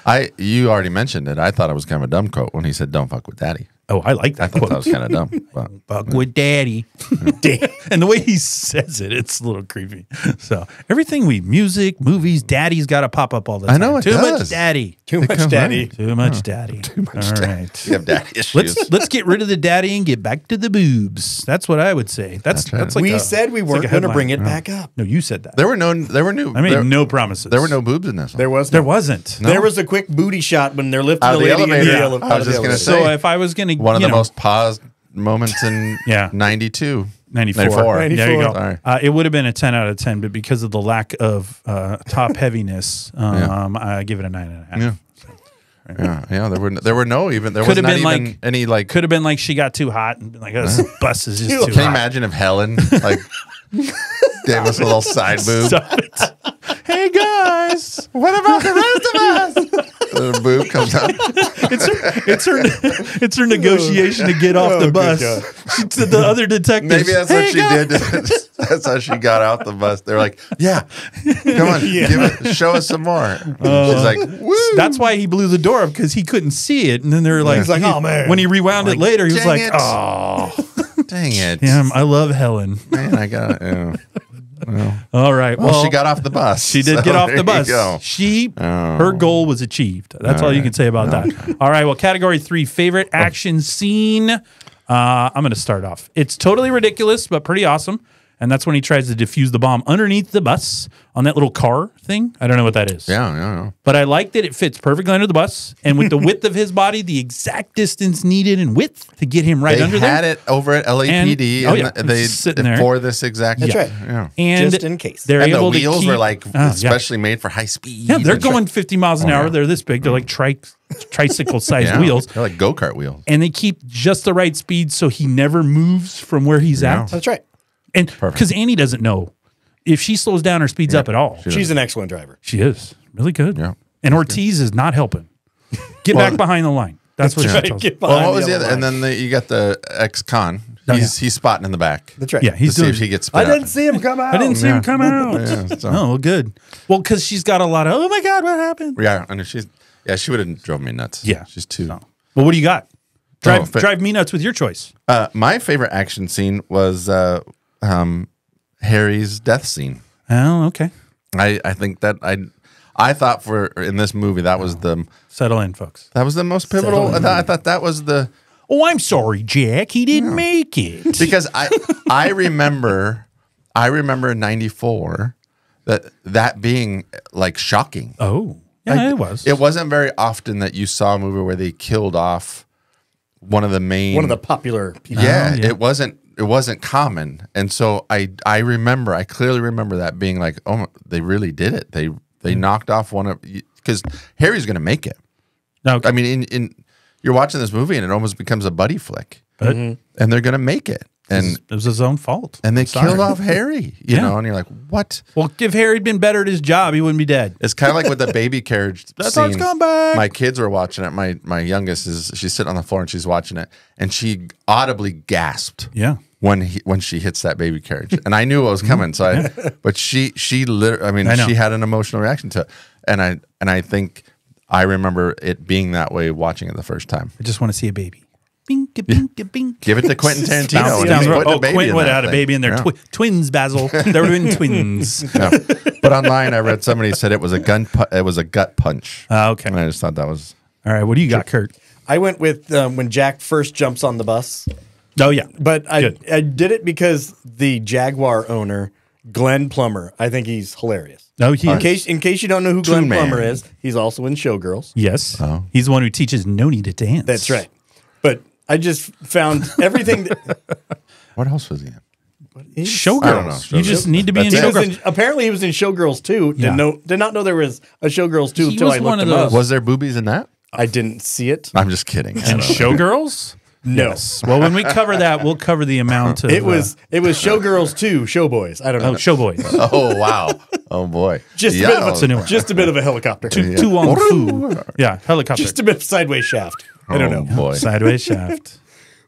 yeah. You already mentioned it. I thought it was kind of a dumb quote when he said, "Don't fuck with daddy." Oh, I like I that thought quote. that was kind of dumb. But, Fuck with daddy. And the way he says it, it's a little creepy. So everything music, movies, daddy's got to pop up all the time. I know it Too much does. daddy. Too much come daddy. Too much daddy. Too much all daddy. right. you have daddy issues. Let's get rid of the daddy and get back to the boobs. That's what I would say. That's right. like We said we weren't going to bring it back. back up. No, you said that. There were no. I made no promises. There were no boobs in this one. There was There no. wasn't. There was a quick booty shot when they're lifting Out of the the lady elevator. in the Yeah. ele- I out was of the just gonna elevator. say, So if I was going to, one of the most paused moments in Yeah. 92. 94. 94. There you go. Sorry. It would have been a 10 out of 10, but because of the lack of top heaviness, I give it a 9.5. Yeah. Yeah. There were no even. There Could was have not been even like any like. Could have been like she got too hot and been like, oh, this bus is just too Can you hot. imagine if Helen like gave us a little side boob? Stop it. Hey guys, what about the rest of us? The boob comes out. It's her negotiation to get off the bus. She to the other detectives. Maybe that's what she did. That's how she got out the bus. They're like, "Yeah, come on, show us some more." She's like, "Woo!" That's why he blew the door up, because he couldn't see it. And then they're like, He's like, "Oh man!" When he rewound it later, he was like, "Dang it." "Oh, dang it, damn! I love Helen." Man, I got it. All right. Well, she got off the bus. She did get off the bus. Her goal was achieved. That's all you can say about that. All right. Well, category 3, favorite action scene. I'm going to start off. It's totally ridiculous, but pretty awesome. And that's when he tries to defuse the bomb underneath the bus on that little car thing. I don't know what that is. Yeah. But I like that it fits perfectly under the bus. And with the width of his body, the exact distance needed in width to get him right under there. They had it over at LAPD. And they sitting there for this exact. That's right. Yeah. And just in case. They're And able the wheels to were like especially made for high speed. Yeah, they're going 50 miles an hour. They're this big. They're like tricycle-sized wheels. They're like go-kart wheels. And they keep just the right speed so he never moves from where he's at. That's right. And because Annie doesn't know if she slows down or speeds up at all. She's an excellent driver. She is really good. Yeah. And Ortiz is not helping. Get back behind the line. That's what she tells me. Well, what was the other? And then you got the ex-con. He's spotting in the back. That's right. Yeah, he's to see doing. if he gets. I didn't see him come out. I didn't see him come out. Yeah, so. Oh, well, good. Well, because she's got a lot of. Oh my God, what happened? Yeah, I know she would have drove me nuts. Yeah, she's too. So. Well, what do you got? Drive me nuts with your choice. My favorite action scene was Harry's death scene. Oh, okay. I think that I thought for in this movie that was the settle in, folks. That was the most pivotal. I thought that was the. Oh, I'm sorry, Jack. He didn't make it because I remember in '94 that being like shocking. Oh, yeah, like, it was. It wasn't very often that you saw a movie where they killed off one of the popular people. Yeah, it wasn't common, and so I clearly remember that being like, oh, they really did it. They knocked off one of because Harry's going to make it. Okay. I mean, in you're watching this movie and it almost becomes a buddy flick, and they're going to make it. And it was his own fault. And they killed off Harry, you know, and you're like, what? Well, if Harry had been better at his job, he wouldn't be dead. It's kind of like with the baby carriage scene. Come back. My kids were watching it. My youngest she's sitting on the floor and she's watching it, and she audibly gasped. Yeah. When she hits that baby carriage, and I knew it was coming. So but she literally, I mean, she had an emotional reaction to it, and I think I remember it being that way watching it the first time. I just want to see a baby. Bink, bink, bink. Give it to Quentin Tarantino. Quentin would have had a baby in there. Yeah. Twins, Basil. They were doing twins. Yeah. But online, I read somebody said it was a gut punch. Okay. And I just thought that was all right. What do you got, Kurt? I went with when Jack first jumps on the bus. Oh yeah, but I did it because the Jaguar owner, Glenn Plummer. I think he's hilarious. Oh, in case you don't know who Glenn Plummer is, he's also in Showgirls. Yes, he's the one who teaches Noni to dance. That's right. But I just found everything. What else was he in? Showgirls. I don't know. You just need to be in Showgirls. Apparently, he was in Showgirls too. Did not know there was a Showgirls too until I looked him up. Was there boobies in that? I didn't see it. I'm just kidding. In Showgirls? No. Yes. Well, when we cover that, we'll cover the amount of. It was Showgirls 2, Showboys. I don't know. Oh, Showboys. Oh wow. Oh boy. Just a bit of a helicopter. Two on food. Yeah, helicopter. Just a bit of sideways shaft. I don't know. Boy. Sideways shaft.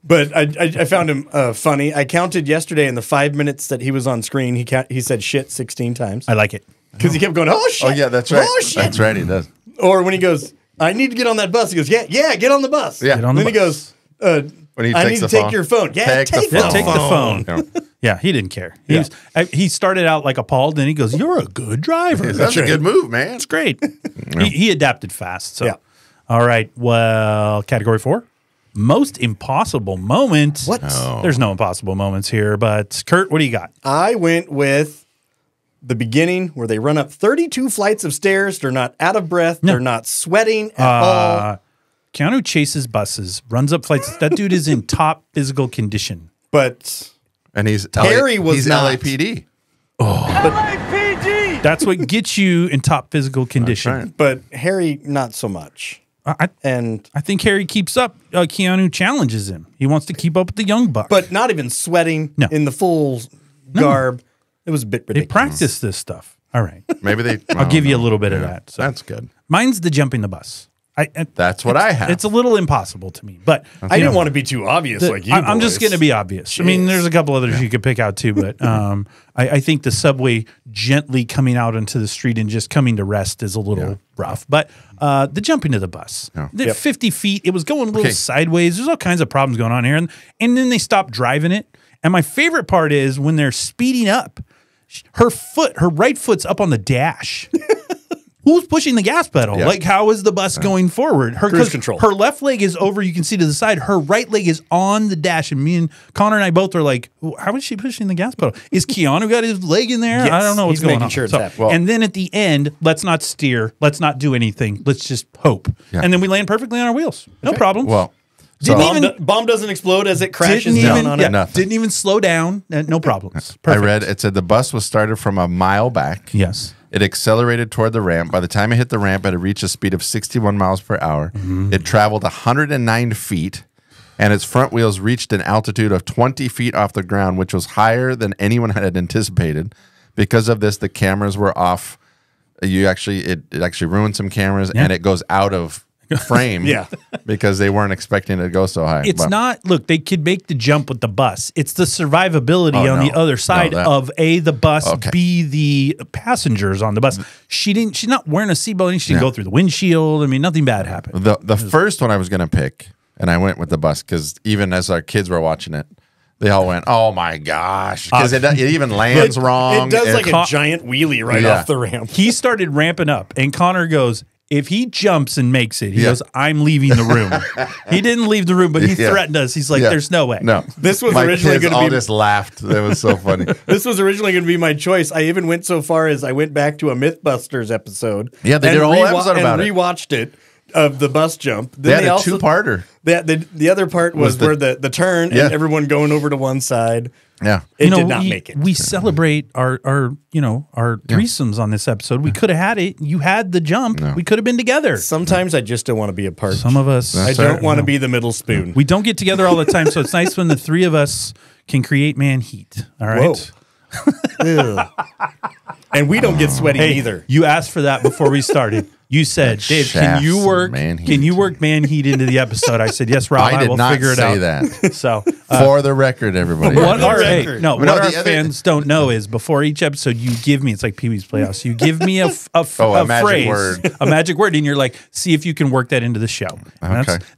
But I found him funny. I counted yesterday in the 5 minutes that he was on screen. He said shit 16 times. I like it because he kept going, oh shit. Oh yeah, that's right. Oh shit. That's right. He does. Or when he goes, I need to get on that bus. He goes, yeah, get on the bus. Yeah. And then he goes, when he I need to take your phone. Yeah, take the phone. Yeah, he didn't care. He started out like appalled, and he goes, "You're a good driver. That's a good move, man. It's great." He adapted fast. So, all right. Well, category 4, most impossible moment. What? Oh. There's no impossible moments here, but Kurt, what do you got? I went with the beginning where they run up 32 flights of stairs. They're not out of breath. No. They're not sweating at all. Keanu chases buses, runs up flights. That dude is in top physical condition. And he's Harry was he's not. LAPD. Oh, LAPD. That's what gets you in top physical condition. Right. But Harry, not so much. I think Harry keeps up. Keanu challenges him. He wants to keep up with the young buck. But not even sweating in the full garb. It was a bit ridiculous. They practice this stuff. All right. Maybe they. I'll give you a little bit of that. So. That's good. Mine's the jumping the bus. That's what I have. It's a little impossible to me, but I didn't want to be too obvious like you. I'm just boys. going to be obvious. Jeez. I mean, there's a couple others you could pick out too, but I think the subway gently coming out into the street and just coming to rest is a little rough. But the jumping to the bus, the 50 feet, it was going a little sideways. There's all kinds of problems going on here. And then they stopped driving it. And my favorite part is when they're speeding up, her right foot's up on the dash. Who's pushing the gas pedal? Yeah. Like, how is the bus going forward? Cruise control. Her left leg is over. You can see to the side. Her right leg is on the dash. And me and Connor and I both are like, how is she pushing the gas pedal? Is Keanu got his leg in there? Yes, I don't know what's he's going making on. sure it's happening. And then at the end, let's not steer. Let's not do anything. Let's just hope. Yeah. And then we land perfectly on our wheels. No problem. Well, Bomb doesn't explode as it crashes down on it. nothing. Didn't even slow down. No problems. I read it said the bus was started from a mile back. Yes. It accelerated toward the ramp. By the time it hit the ramp, it had reached a speed of 61 miles per hour. It traveled 109 feet, and its front wheels reached an altitude of 20 feet off the ground, which was higher than anyone had anticipated. Because of this, the cameras were off. It actually ruined some cameras, and it goes out of frame because they weren't expecting it to go so high. It's not, look, they could make the jump with the bus. It's the survivability on the other side of A, the bus, B, the passengers on the bus. She's not wearing a seatbelt. She didn't go through the windshield. I mean, nothing bad happened. The first one I was going to pick, and I went with the bus because even as our kids were watching it, they all went, "Oh my gosh!" Because it even lands wrong. It does like a giant wheelie right off the ramp. He started ramping up, and Connor goes, if he jumps and makes it, he goes, I'm leaving the room. He didn't leave the room, but he threatened us. He's like, there's no way. No. This was my originally kids going to all be just laughed. That was so funny. This was originally going to be my choice. I even went so far as I went back to a Mythbusters episode. Yeah, they did a whole episode about it. And rewatched it of the bus jump. Then they had a two-parter. The other part was where the turn and everyone going over to one side. Yeah. It did not make it. We celebrate our threesomes on this episode. We could have had it. You had the jump. No. We could have been together. Sometimes I just don't want to be a part. Some of us. I don't want to be the middle spoon. We don't get together all the time, so it's nice when the three of us can create man heat. All right. And we don't get sweaty either. You asked for that before we started. You said, Dave, can you work man heat into the episode? I said, yes, Rob, I will figure it out. That. So for the record, everybody. What our fans don't know is before each episode, you give me, it's like Pee-wee's Playhouse. You give me a magic word. A magic word, and you're like, see if you can work that into the show.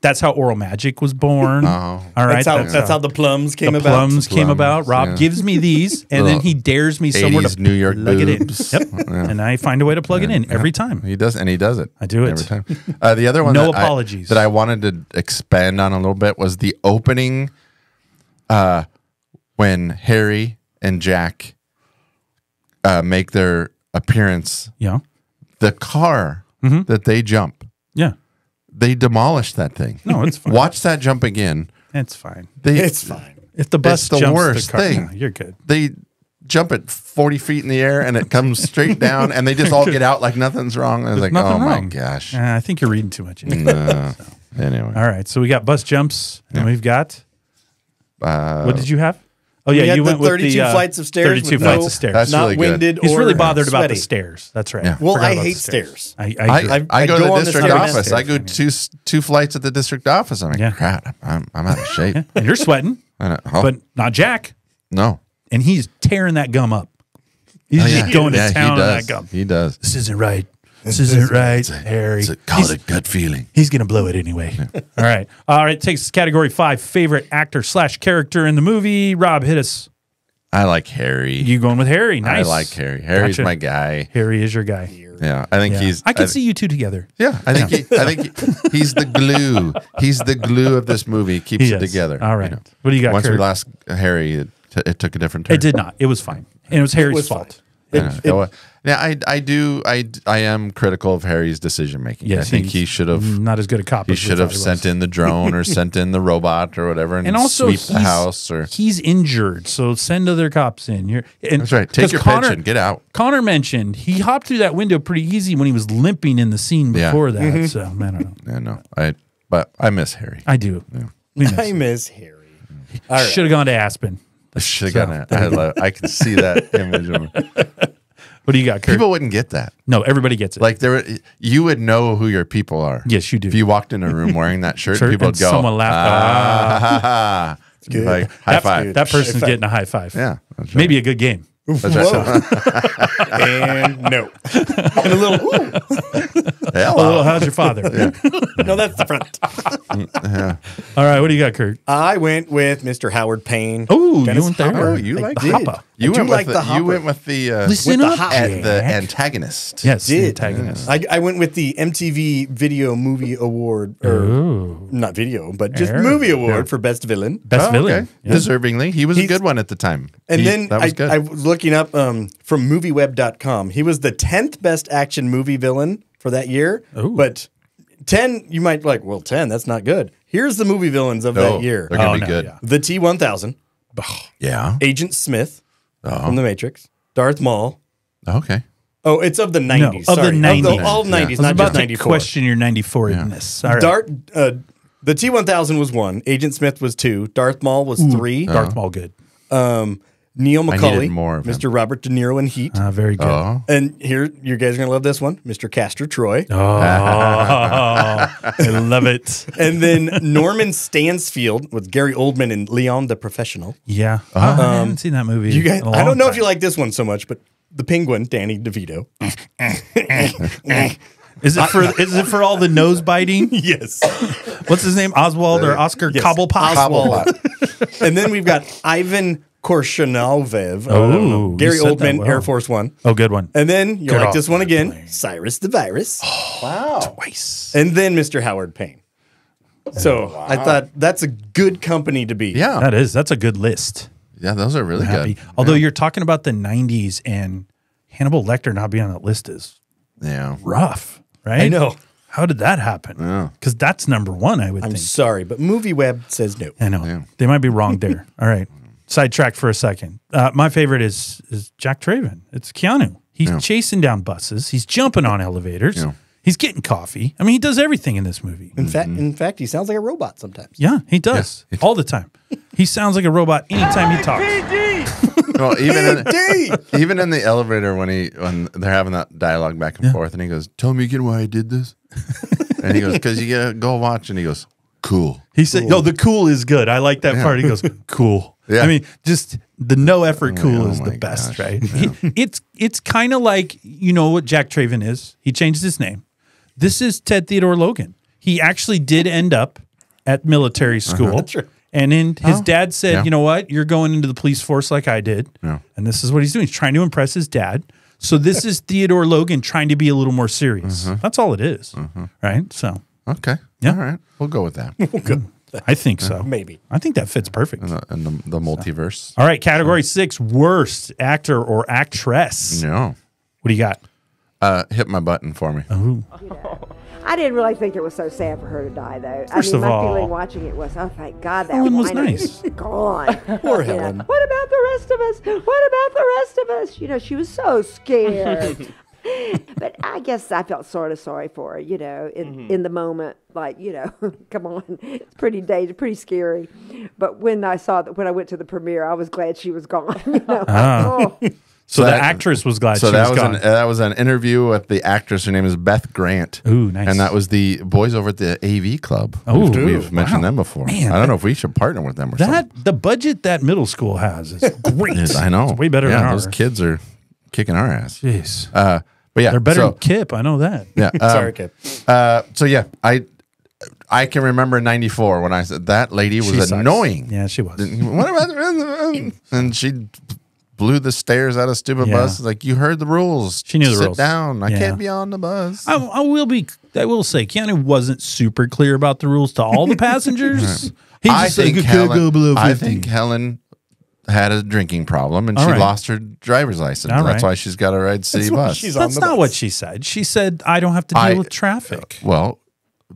That's how Oral Magic was born. All right. That's how the plums came about. Plums came about. Rob gives me these, and then he dares me somewhere to New York plug it in. Yep. And I find a way to plug it in every time. He does, and he does it. I do it every time. The other one, apologies, that I wanted to expand on a little bit was the opening, when Harry and Jack make their appearance. Yeah, the car that they jump. Yeah, they demolish that thing. No, it's fine. Watch that jump again. It's fine. It's fine. If the bus it's the jumps worst the car, thing. No, you're good. They jump at 40 feet in the air and it comes straight down and they just all get out like nothing's wrong. I was like, oh my gosh. I think you're reading too much. No. Anyway. All right. So we got bus jumps and we've got, what did you have? Oh yeah, you went with 32 flights of stairs. 32 flights of stairs. That's not really winded. He's really bothered sweaty. about the stairs. That's right. Yeah. Well, I hate stairs. I go to the district office. I go two flights at the district office. I'm like, crap, I'm out of shape. And you're sweating, but not Jack. No. And he's tearing that gum up. He's just going to town on that gum. He does. This isn't right. This isn't right, Harry. Call it a gut feeling. He's going to blow it anyway. Yeah. All right. All right. Takes us category 5, favorite actor / character in the movie. Rob, hit us. I like Harry. You going with Harry? Nice. I like Harry. Harry's my guy. Harry is your guy. Yeah, I think he's. I can see you two together. Yeah, I think he's the glue. He's the glue of this movie. He keeps it together. All right. What do you got? Once we lost Harry, it took a different turn. It did not. It was fine, and it was Harry's fault. I am critical of Harry's decision making. Yes, I think he should have not as good a cop. He should have sent in the drone or sent in the robot or whatever, and also sweep the house. Or he's injured, so send other cops in. That's right. Take your pension. Get out. Connor mentioned he hopped through that window pretty easy when he was limping in the scene before that. Mm-hmm. So I don't know. Yeah, no, but I miss Harry. I do. Yeah. I miss Harry. Should have gone to Aspen. I should have gone. I can see that image of him. What do you got, Kurt? People wouldn't get that. No, everybody gets it. Like you would know who your people are. Yes, you do. If you walked in a room wearing that shirt, people would go. Someone laughed. Good. Like high five. That person's getting a high five. Yeah, that's right. Maybe a good game. That's right. And no. And a little, Hello. How's your father? no, that's the front. All right, what do you got, Kurt? I went with Mr. Howard Payne. Oh, Dennis you went there. Hopper. Oh, you I like did. Hopper. You I went do like with the you Hopper. went with the Listen with the up, hop- Jack. the antagonist. Yes, the Did. antagonist. I went with the MTV Video Movie Award, or not video, but just movie award for Best Villain. Best villain. Okay. Yeah. Deservingly. He was a good one at the time. And then that was good. I was looking up from movieweb.com. He was the 10th best action movie villain for that year. Ooh. But 10, you might be like, well, 10, that's not good. Here's the movie villains of that year. They're going to be good. Yeah. The T-1000, Yeah. Agent Smith from The Matrix, Darth Maul. Okay. Oh, it's of the 90s. No, of sorry. the 90s. All 90s, I was not about just to 94. question your 94-ness. All right. The T-1000 was 1. Agent Smith was 2. Darth Maul was 3. Darth Maul, good. Neil needed McCauley, more of him. Mr. Robert De Niro in Heat. Very good. Oh. And here, you guys are going to love this one, Mr. Castor Troy. Oh, I love it. And then Norman Stansfield with Gary Oldman and Leon the Professional. Yeah. I haven't seen that movie. You guys, in a I don't long know time. if you like this one so much, but the Penguin, Danny DeVito. Is it for all the nose biting? Yes. What's his name? Oswald or Oscar Yes. Cobblepot? Oswald. And then we've got Ivan Korshanovev. Oh, Gary you said that Oldman, well. Air Force One. Oh, good one. And then you'll Good like this one again, plane. Cyrus the Virus. Twice. And then Mr. Howard Payne. So I thought that's a good company to be. Yeah. That's a good list. Yeah, those are really Happy. good. Although you're talking about the 90s and Hannibal Lecter not being on that list is Yeah. rough, right? I know. How did that happen? Because that's number one, I would I'm think. sorry, but MovieWeb says no. I know. Yeah. They might be wrong there. All right. Sidetrack for a second. My favorite is Jack Traven. It's Keanu. He's chasing down buses. He's jumping on elevators. Yeah. He's getting coffee. I mean, he does everything in this movie. In fact, he sounds like a robot sometimes. Yeah, he does. All the time. He sounds like a robot anytime he talks. Well, even in the elevator when they're having that dialogue back and forth, and he goes, "Tell me again why I did this," and he goes, "Because you gotta go watch," and he goes, "Cool." He said, "No, the cool is good." I like that part. He goes, "Cool." Yeah. I mean, just the no effort cool oh is the my best, gosh. right? Yeah. It's kind of like, you know what Jack Traven is. He changed his name. This is Ted Theodore Logan. He actually did end up at military school. That's right. And then his dad said, Yeah. you know what? You're going into the police force like I did. Yeah. And this is what he's doing. He's trying to impress his dad. So this is Theodore Logan trying to be a little more serious. That's all it is. Right? So Okay. Yeah. All right. We'll go with that. I think so. Maybe. I think that fits perfect. And the multiverse. All right. Category 6, worst actor or actress. No. What do you got? Hit my button for me. I didn't really think it was so sad for her to die, though. First of my all, feeling watching it was, oh, thank God that Helen was whining nice. is gone. Poor You know, Helen. what about the rest of us? What about the rest of us? You know, she was so scared. But I guess I felt sort of sorry for her, you know, in the moment. Like, you know, come on, it's pretty dangerous, pretty scary. But when I went to the premiere, I was glad she was gone. You know, oh. So the that- actress was glad So she that was was gone. that was an interview with the actress. Her name is Beth Grant. Ooh, nice. And that was the boys over at the AV Club. Oh, we've mentioned wow. them before. Man, I don't know if we should partner with them or something. The budget that middle school has is great. Yes, I know. It's way better than ours. those kids are kicking our ass. Jeez. But yeah, They're better so, than Kip. I know that. Yeah. Sorry, Kip. So yeah, I can remember in '94 when I said that lady was She sucks. annoying. Yeah, she was. What about the and she blew the stairs out of stupid Yeah. bus. Like, you heard the rules. She knew the Sit rules. down. I Yeah. can't be on the bus. I will say Keanu wasn't super clear about the rules to all the passengers. He's I just like, think "You can't go below 50." I think Helen had a drinking problem and All she right. lost her driver's license. All That's right. why she's got to ride city why bus. she's on That's the not bus. what she said. She said, I don't have to deal with traffic. Well,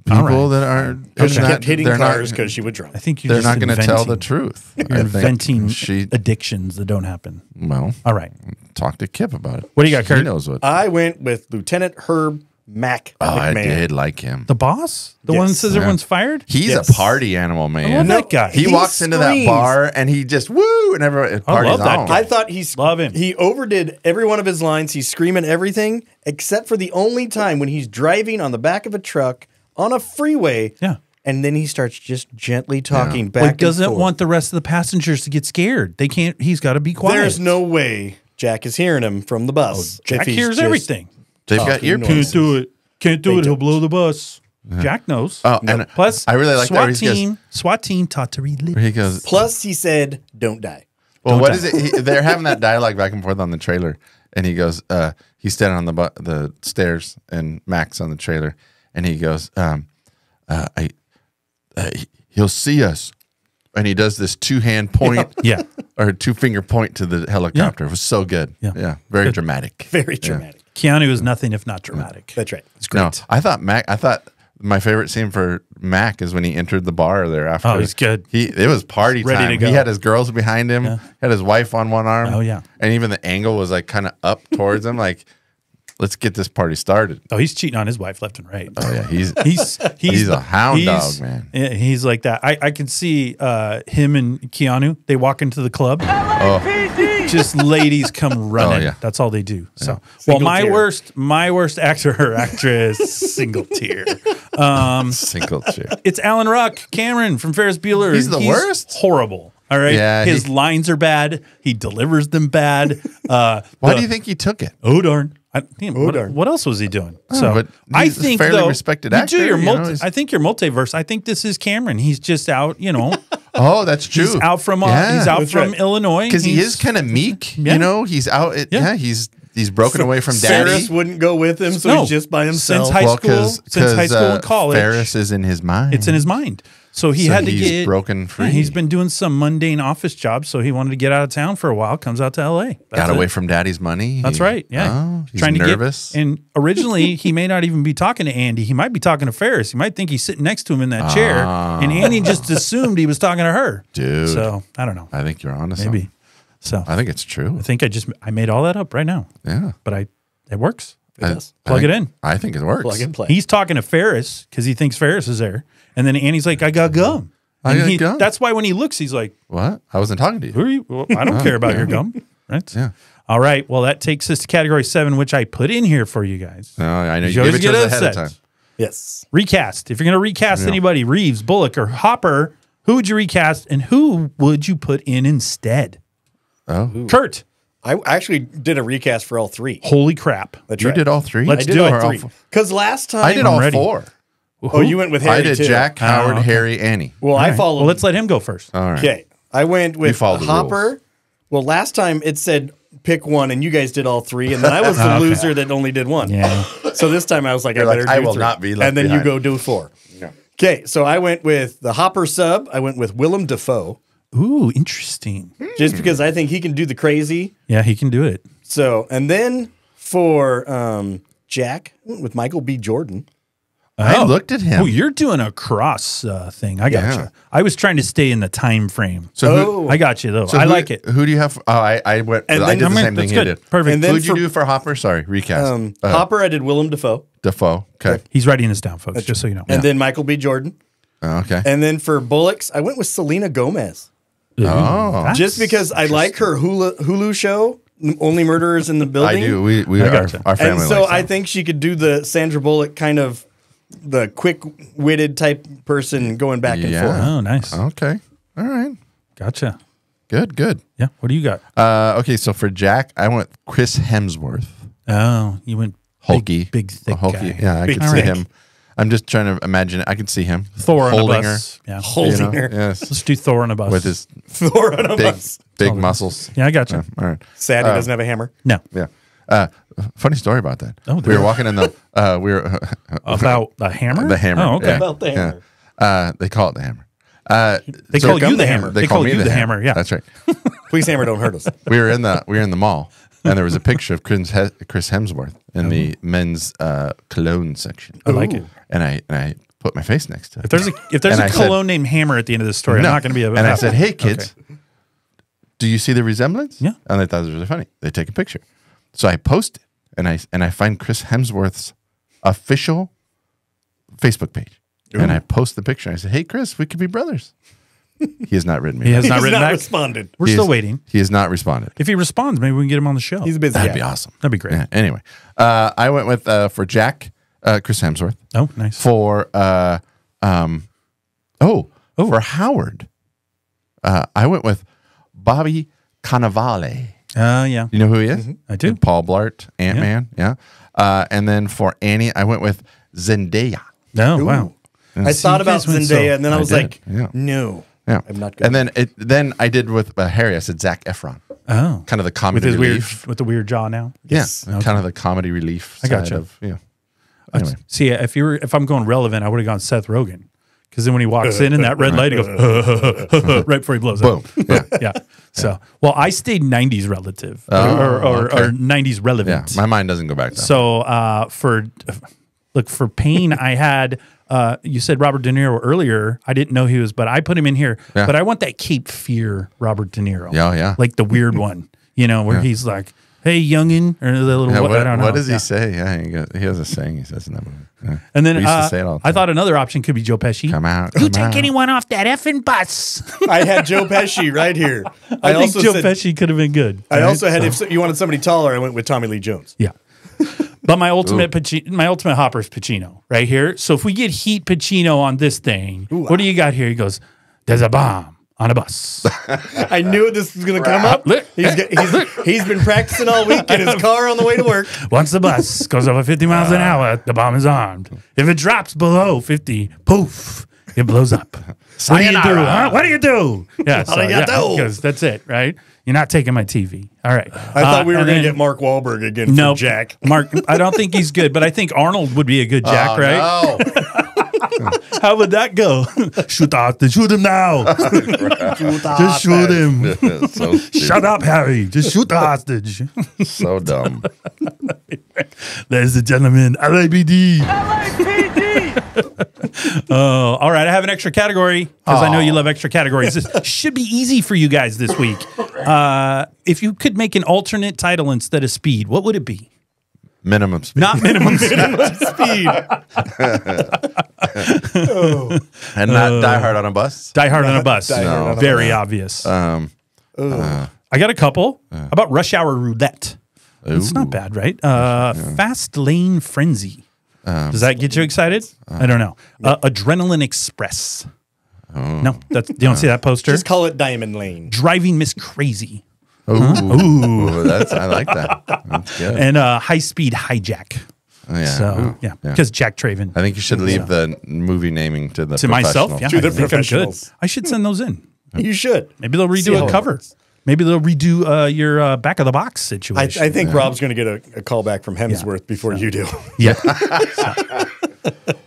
All people right. that are Because she not- kept hitting they're not- cars because she would drunk. I think you're they're just not going to tell the inventing- truth. You're I think inventing she addictions that don't happen. well All right. talk to Kip about it. What do you got, Kurt? He knows what. I went with Lieutenant Herb Mac Oh, I McMahon. did like him. The boss? The one that says everyone's fired? He's a party animal, man. I love that guy. He walks into that bar and he just woo, and everyone parties love that on. guy. I thought Love him. He overdid every one of his lines. He's screaming everything except for the only time when he's driving on the back of a truck on a freeway. Yeah. And then he starts just gently talking Well, back he and doesn't forth. want the rest of the passengers to get scared. They can't. He's got to be quiet. There's no way Jack is hearing him from the bus. Jack if he's hears just everything. They've got talking earpieces. noises. Can't do it. Can't do They it. He'll don't. blow the bus. Jack knows. Oh, and Plus, I really like that where SWAT he goes- team. SWAT team taught to read lips. Where he goes, Plus, he said, "Don't die." well, Don't what die. is it? They're having that dialogue back and forth on the trailer, and he goes, he's standing on the stairs, and Mac's on the trailer, and he goes, he'll see us, and he does this 2-hand point, Yeah. or 2-finger point to the helicopter. It was so good, Yeah. very dramatic, Very dramatic. Keanu is nothing if not dramatic. That's right. It's great. No, I thought my favorite scene for Mac is when he entered the bar there after. Oh, he's good. It was party Ready time. to go. He had his girls behind him, had his wife on one arm. Oh, yeah. And even the angle was like kind of up towards him, like, let's get this party started. Oh, he's cheating on his wife left and right. Oh yeah, he's he's a hound dog, man. Yeah, he's like that. I can see him and Keanu. They walk into the club. Just ladies come running. Oh, yeah. That's all they do. So, well, Single my tier. worst actor or actress, single tier. Single chick. It's Alan Ruck, Cameron from Ferris Bueller. He's the worst? Horrible. All right. Yeah, his lines are bad. He delivers them bad. Why do you think he took it? Oh darn! What, darn. what else was he doing? but I he's a think fairly though, respected you do actor, your you know, he's- I think your multiverse. I think this is Cameron. He's just out. You know, Oh, that's true. he's out from That's right. Illinois because he He's- is kind of meek. Yeah. You know, he's out. He's broken away from daddy. Ferris wouldn't go with him, so No. he's just by himself. Since high school and college. Ferris is in his mind. It's in his mind. So he So had to he's get broken free. Yeah, he's been doing some mundane office jobs, so he wanted to get out of town for a while. Comes out to L.A. That's Got it. away from daddy's money. That's right. Yeah, Oh, he's trying to nervous. get. And originally, he may not even be talking to Andy. He might be talking to Ferris. He might think he's sitting next to him in that chair, and Andy just assumed he was talking to her. Dude. So I don't know. I think you're honest. Maybe. So I think it's true. I think I made all that up right now. Yeah. But it works. does. Plug it in. I think it works. Plug and play. He's talking to Ferris because he thinks Ferris is there, and then Andy's like, "I got gum." I And got gum? That's why when he looks, he's like, What? I wasn't talking to you. "Who are you? Well, I don't care about your gum." Right? Yeah. All right. Well, that takes us to category 7, which I put in here for you guys. No, I know you You gave always it to get us ahead of upset. time. Yes. Recast. If you're going to recast anybody, Reeves, Bullock, or Hopper, who would you recast and who would you put in instead? Oh, Kurt. I actually did a recast for all three. Holy crap. That's you right. did all three. Let's I did do it. all three. Because last time I did all ready. 4. Oh, you went with Harry I did too. Jack, Howard, okay. Harry, Annie. Well, I followed. Well, let's let him go first. All right. Okay, I went with followed the Hopper. rules. Well, last time it said pick one, and you guys did all three, and then I was the loser that only did one. Yeah. So this time I was like, You're I better like, I do will 3. not be left and then behind. you go do 4. Yeah. Okay, so I went with the Hopper sub. I went with Willem Dafoe, Ooh, interesting. just because I think he can do the crazy. Yeah, he can do it. So, and then for Jack, I went with Michael B. Jordan. I looked at him. Oh, you're doing a cross thing. I got Yeah. you. I was trying to stay in the time frame. So I got you, though. so I who- like it. Who do you have? Oh, I went. And I then- did the same That's thing he good. did. Perfect. And then Who'd you for- do for Hopper? Sorry, recast. Hopper, I did Willem Dafoe. Defoe. Okay. He's writing this down, folks, just so you know. And then Michael B. Jordan. Okay. And then for Bullocks, I went with Selena Gomez. Oh. Just because I like her Hulu show, Only Murderers in the I Building. do. We I are, gotcha. our family And so likes I that. think she could do the Sandra Bullock kind of the quick-witted type person going back and Yeah. forth. Oh, nice. Okay. All right. Gotcha. Good. Yeah. What do you got? Okay, so for Jack, I went Chris Hemsworth. Oh, you went Hulky. big thick Hulky. guy. Yeah, I Big could see thick. him. I'm just trying to imagine it. I can see him. Thor on a holding bus. Yeah. her. Holding you know? her. Yes. Let's do Thor on a bus. With his Thor on a big, bus. big muscles. Yeah, I got you. Yeah, all right. Sad he doesn't have a hammer. No. Yeah. Funny story about that. Oh, we were walking in the we were About the hammer? the hammer. Oh, okay. Yeah. About the hammer. They call it the hammer. They call you the hammer. They call me you the hammer. Yeah. That's right. Please, hammer, don't hurt us. We were in the mall, and there was a picture of Chris Hemsworth in the men's cologne section. I like it. And I put my face next to it. If there's And a I said- cologne named Hammer at the end of this story, I'm No. not going to be able And I said, "Hey kids, do you see the resemblance?" Yeah. And they thought it was really funny. They take a picture, so I post it, and I find Chris Hemsworth's official Facebook page. And I post the picture. And I said, hey, Chris, we could be brothers. He has not written me. He has back. not written back. Responded. We're still waiting. He has not responded. If he responds, maybe we can get him on the show. He's a busy That'd guy. be awesome. That'd be great. Yeah, anyway, I went with for Jack, Chris Hemsworth. Oh, nice. For for Howard, I went with Bobby Cannavale. Yeah. You know who he is? I do. Paul Blart, Ant-Man. Yeah. And then for Annie, I went with Zendaya. Oh, wow. I thought about Zendaya, and then I was like, Yeah. no. Yeah. I'm not good. And then I did with Harry. I said Zac Efron. Oh. Kind of the comedy With his relief. with the weird jaw now. Yeah. Okay. Kind of the comedy relief I side gotcha. of, yeah. Anyway. See, if I'm going relevant, I would have gone Seth Rogen. Because then when he walks in that red light, he goes, right before he blows Boom. up. Yeah. Yeah. So, well, I stayed 90s relative or 90s relevant. Yeah. My mind doesn't go back there. So for Payne, I had, you said Robert De Niro earlier. I didn't know he was, but I put him in here. Yeah. But I want that Cape Fear Robert De Niro. Yeah, yeah. Like the weird one, where he's like, hey, youngin', or the little, I don't know. What does he say? Yeah, he has a saying he says in that movie. Yeah. And then We used to say it all the I time. thought another option could be Joe Pesci. Come out. You come take out. anyone off that effing bus. I had Joe Pesci right here. I think also Joe said- Pesci could have been good. I right? also had, if you wanted somebody taller, I went with Tommy Lee Jones. Yeah. But my ultimate Hopper is Pacino right here. So if we get Heat Pacino on this thing, what do you got here? He goes, there's a bomb on a bus. I knew this was going to come up. Look. He's been practicing all week in his car on the way to work. Once the bus goes over 50 miles an hour, the bomb is armed. If it drops below 50, poof, it blows up. What do you do? Huh? What do you do? Yeah, What do you do? because that's it, right? You're not taking my TV. All right. I thought we were going to get Mark Wahlberg again for Jack. Mark, I don't think he's good, but I think Arnold would be a good Jack, right? No. How would that go? Shoot him now. Just shoot him. So stupid. Shut up, Harry. Just shoot the hostage. So dumb. There's the gentleman. LAPD. Oh, all right. I have an extra category because I know you love extra categories. This should be easy for you guys this week. If you could make an alternate title instead of Speed, what would it be? Minimum speed. Not minimum speed. And not Die Hard on a Bus? Die Hard on a Bus. No. Very obvious. I got a couple. How about Rush Hour Roulette? It's not bad, right? Fast Lane Frenzy. Does that get you excited? I don't know. Adrenaline Express. No, you don't see that poster? Just call it Diamond Lane. Driving Miss Crazy. Ooh. I like that. That's good. And High Speed Hijack. Oh, yeah. So, yeah, because Jack Traven. I think you should leave the movie naming to the To myself? professionals. Yeah, To the I think I'm good. professionals. I should send those in. You should. Maybe they'll See how redo a it cover. works. Maybe they'll redo your back of the box situation. I think Rob's going to get a call back from Hemsworth before you do. Yeah.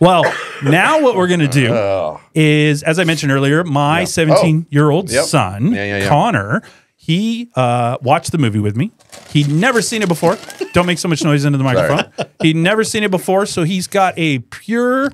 Well, now what we're going to do is, as I mentioned earlier, my 17-year-old son, Connor, he watched the movie with me. He'd never seen it before. Don't make so much noise into the microphone. He'd never seen it before, so he's got a pure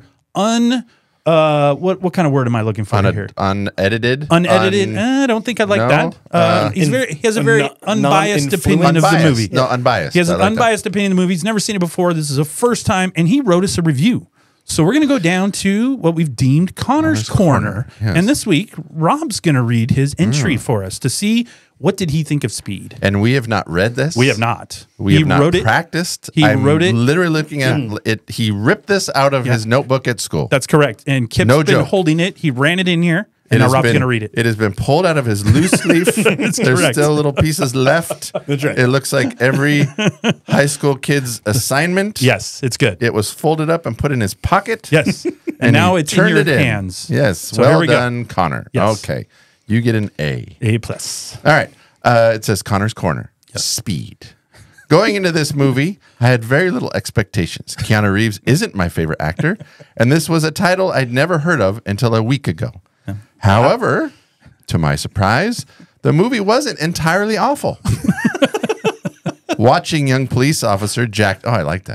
what kind of word am I looking for here? Unedited. Unedited. I don't think I like that. He has a very unbiased opinion of the movie. No, unbiased. He has an unbiased opinion of the movie. He's never seen it before. This is a first time, and he wrote us a review. So we're going to go down to what we've deemed Connor's Corner. Yes. And this week, Rob's going to read his entry for us to see what did he think of Speed. And we have not read this. We have not. We have not wrote it. practiced. He I'm wrote it. literally looking at it. He ripped this out of his notebook at school. That's correct. And Kip's No been joke. holding it. He ran it in here. And now Rob's going to read it. It has been pulled out of his loose leaf. There's correct. still little pieces left. That's right. It looks like every high school kid's assignment. Yes, it's good. It was folded up and put in his pocket. Yes. And now he it's in turned your it in. hands. Yes. So here well we go. done, Connor. Yes. Okay. You get an A. A+. All right. It says Connor's Corner. Speed. Going into this movie, I had very little expectations. Keanu Reeves isn't my favorite actor, and this was a title I'd never heard of until a week ago. However, to my surprise, the movie wasn't entirely awful. Watching young police officer Jack Traven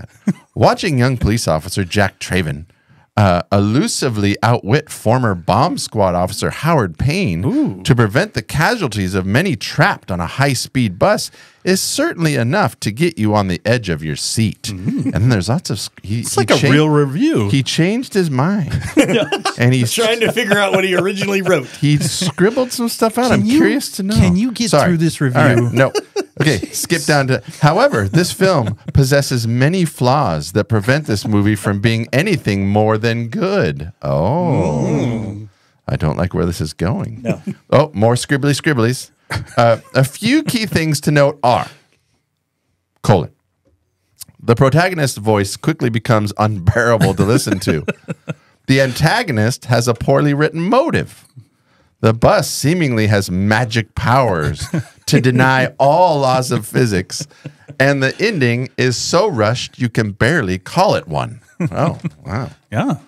elusively outwit former bomb squad officer Howard Payne to prevent the casualties of many trapped on a high-speed bus is certainly enough to get you on the edge of your seat. And then there's lots of... It's like a real review. He changed his mind. And he's trying to figure out what he originally wrote. He scribbled some stuff out. I'm curious to know. Can you get through this review? All right, no. Okay, skip down to... However, this film possesses many flaws that prevent this movie from being anything more than good. Oh. I don't like where this is going. No. Oh, more scribbly-scribblies. A few key things to note are, the protagonist's voice quickly becomes unbearable to listen to. The antagonist has a poorly written motive. The bus seemingly has magic powers to deny all laws of physics, and the ending is so rushed you can barely call it one. Oh, wow. Yeah.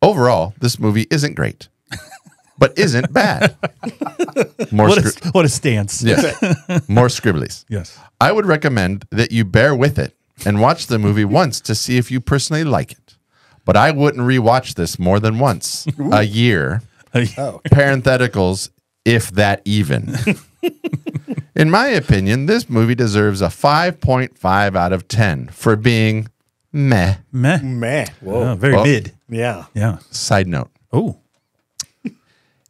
Overall, this movie isn't great, but isn't bad. What a stance. Yes. More scribblies. Yes. I would recommend that you bear with it and watch the movie once to see if you personally like it. But I wouldn't rewatch this more than once a year. Parentheticals, if that even. In my opinion, this movie deserves a 5.5 out of 10 for being meh. Meh. Whoa. Very mid. Yeah. Yeah. Side note. Oh.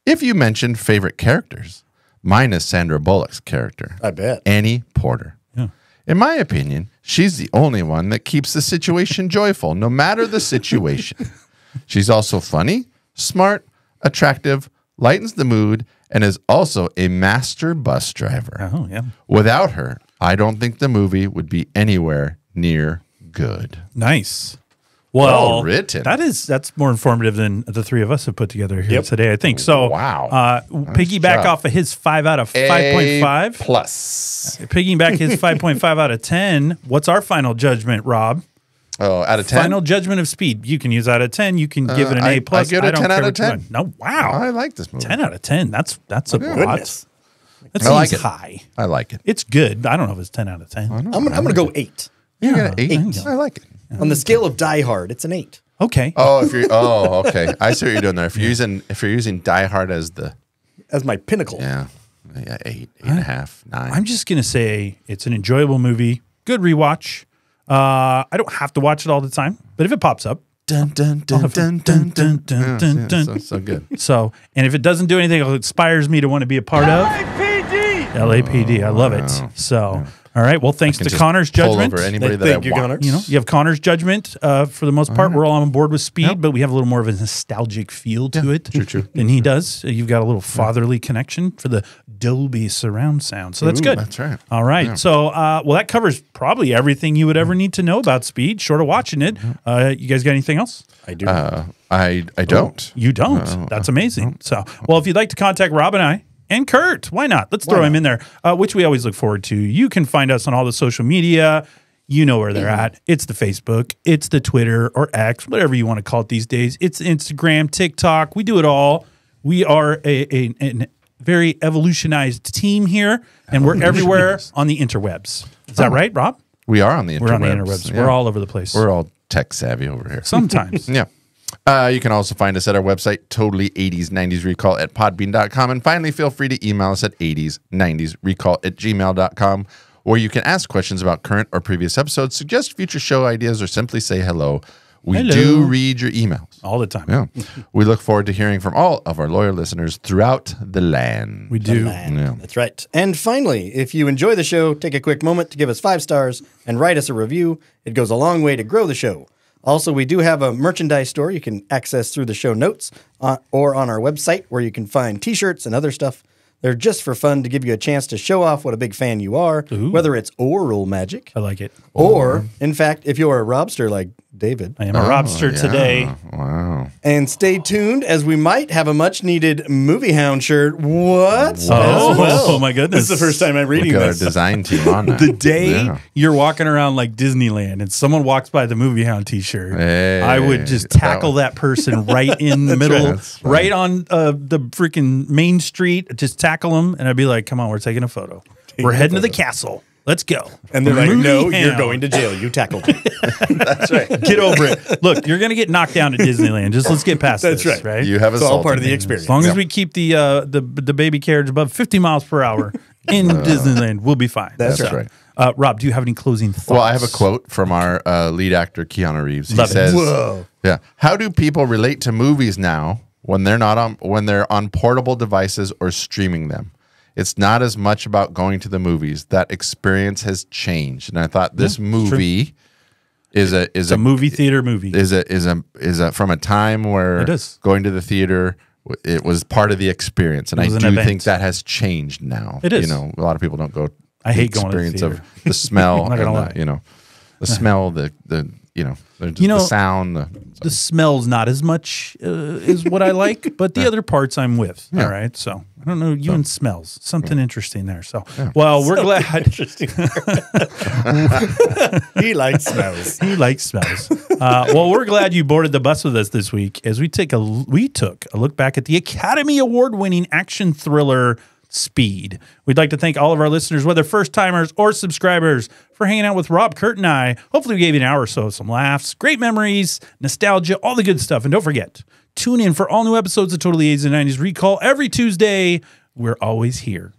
If you mentioned favorite characters, mine is Sandra Bullock's character. I bet. Annie Porter. Yeah. In my opinion, she's the only one that keeps the situation joyful, no matter the situation. She's also funny, smart, attractive, lightens the mood, and is also a master bus driver. Oh, yeah. Without her, I don't think the movie would be anywhere near good. Nice. Well written. That's more informative than the three of us have put together here today, I think. So, wow. Piggyback job. off of his 5 out of 5.5. Plus. Piggyback his 5.5 out of 10. What's our final judgment, Rob? Oh, out of 10? Final judgment of Speed. You can use out of 10. You can give it an A+. I give it a 10 out of 10. No, wow. I like this movie. 10 out of 10. That's a lot. Goodness. That I seems like it. high. I like it. It's good. I don't know if it's 10 out of 10. I'm going to go 8. You got an 8? Eight. I like it. On the scale of Die Hard, it's an 8. Okay. Oh, okay. I see what you're doing there. If you're using Die Hard as my pinnacle. Yeah, 8.5, 9. I'm just gonna say it's an enjoyable movie. Good rewatch. I don't have to watch it all the time, but if it pops up, dun dun dun dun dun dun dun dun. So good. So, and if it doesn't do anything, it inspires me to want to be a part of LAPD. I love it. So. All right. Well, thanks to Connor's judgment. Over anybody that I want. Connor. You know, you have Connor's judgment for the most part. We're all on board with Speed, but we have a little more of a nostalgic feel to it than he does. You've got a little fatherly connection for the Dolby surround sound. So that's good. That's right. All right. Yeah. So, well, that covers probably everything you would ever need to know about Speed, short of watching it. You guys got anything else? I do. I don't. You don't? That's amazing. So, well, if you'd like to contact Rob and I, and Kurt, why not? Let's throw him in there, which we always look forward to. You can find us on all the social media. You know where they're at. It's the Facebook, it's the Twitter or X, whatever you want to call it these days. It's Instagram, TikTok. We do it all. We are a very evolutionized team here, and we're everywhere on the interwebs. Is that right, Rob? We are on the interwebs. We're on the interwebs. Yeah. We're all over the place. We're all tech savvy over here. Sometimes. Yeah. You can also find us at our website, totally 80s 90s recall at podbean.com. And finally, feel free to email us at 80s 90s recall at gmail.com, where you can ask questions about current or previous episodes, suggest future show ideas, or simply say hello. We do read your emails. All the time. Yeah. We look forward to hearing from all of our loyal listeners throughout the land. We do. Yeah. That's right. And finally, if you enjoy the show, take a quick moment to give us 5 stars and write us a review. It goes a long way to grow the show. Also, we do have a merchandise store you can access through the show notes or on our website, where you can find T-shirts and other stuff. They're just for fun to give you a chance to show off what a big fan you are, whether it's oral magic. I like it. Or, in fact, if you're a Robster like David. I am a Robster today. Wow. And stay tuned, as we might have a much-needed Movie Hound shirt. What? Oh, my goodness. This is the first time I'm reading Look at this. our design team on that. The day you're walking around like Disneyland and someone walks by the Movie Hound t-shirt, I would just tackle that person right in the middle, right on the freaking main street, just tackle them, and I'd be like, come on, we're taking a photo. We're heading to the castle. Let's go. And they're like, Moody no, you're Hound. going to jail. You tackled me. That's right. Get over it. Look, you're going to get knocked down at Disneyland. Just let's get past That's this, right. You have It's all assaulted part of the me. experience. As long as we keep the baby carriage above 50 miles per hour in Disneyland, we'll be fine. That's right. Rob, do you have any closing thoughts? Well, I have a quote from our lead actor, Keanu Reeves. He Love it. says, Whoa. "Yeah, how do people relate to movies now when they're on portable devices or streaming them? It's not as much about going to the movies. That experience has changed." And I thought this movie is a movie theater movie. Is a from a time where It is. going to the theater, it was part of the experience, and I was an do event. think that has changed now. It is. You know, a lot of people don't go. I hate going to the experience theater. of the smell, I'm not gonna and lie. you know, the smell, the sound. The smell's not as much is what I like, but the other parts I'm with. All right, so I don't know. You and smells, something interesting there. So, well, we're glad. He likes smells. He likes smells. Well, we're glad you boarded the bus with us this week as we took a look back at the Academy Award-winning action thriller Speed. We'd like to thank all of our listeners, whether first-timers or subscribers, for hanging out with Rob, Kurt, and I. Hopefully we gave you an hour or so of some laughs, great memories, nostalgia, all the good stuff. And don't forget, tune in for all new episodes of Totally 80s and 90s Recall every Tuesday. We're always here.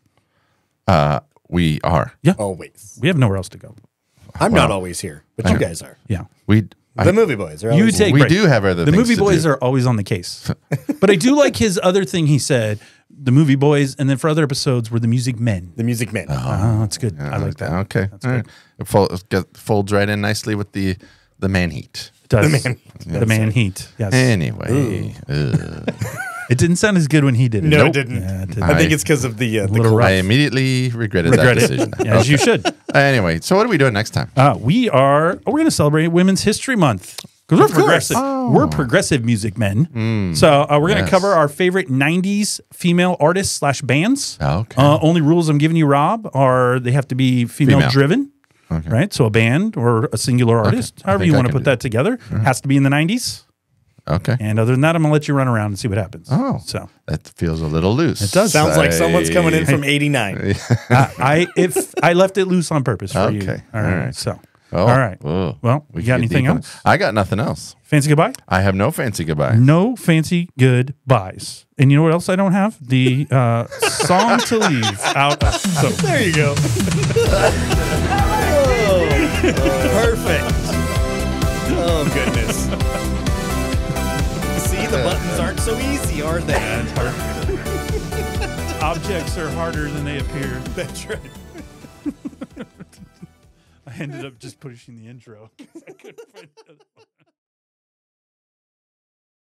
We are. Yeah. Always. We have nowhere else to go. I'm not always here, but you guys are. Yeah. The movie boys are You always take we break. do have other The things movie to boys do. are always on the case. But I do like his other thing he said, the movie boys, and then for other episodes, we're the music men. The music men. Oh, that's good. I like that. Okay. That's All good. right. It folds right in nicely with the man heat. It does. The man- The man heat. Yes. Anyway, It didn't sound as good when he did it. No, it didn't. Yeah, it didn't. I think it's because of the little cold. rough. I immediately regretted that Regret it. decision. Yeah, as you should. Anyway, so what are we doing next time? We're going to celebrate Women's History Month. Because we're progressive. We're progressive music men. So we're going to yes. cover our favorite 90s female artists / bands. Okay. Only rules I'm giving you, Rob, are they have to be female driven. Okay. Right? So a band or a singular artist, I however think you I want to can put do that together, has to be in the 90s. Okay. And other than that, I'm going to let you run around and see what happens. Oh, So that feels a little loose. It does. Sounds like someone's coming in from 89. I left it loose on purpose for you. Okay. All All right. right. So, Oh, all right. oh. Well, We you got can get anything deep on else? it. I got nothing else. Fancy goodbye? I have no fancy goodbye. No fancy goodbyes. And you know what else I don't have? The song to leave out of. So There you go. Perfect. Oh, goodness. See, the buttons aren't so easy, are they? objects are harder than they appear. That's right. I ended up just pushing the intro. I couldn't find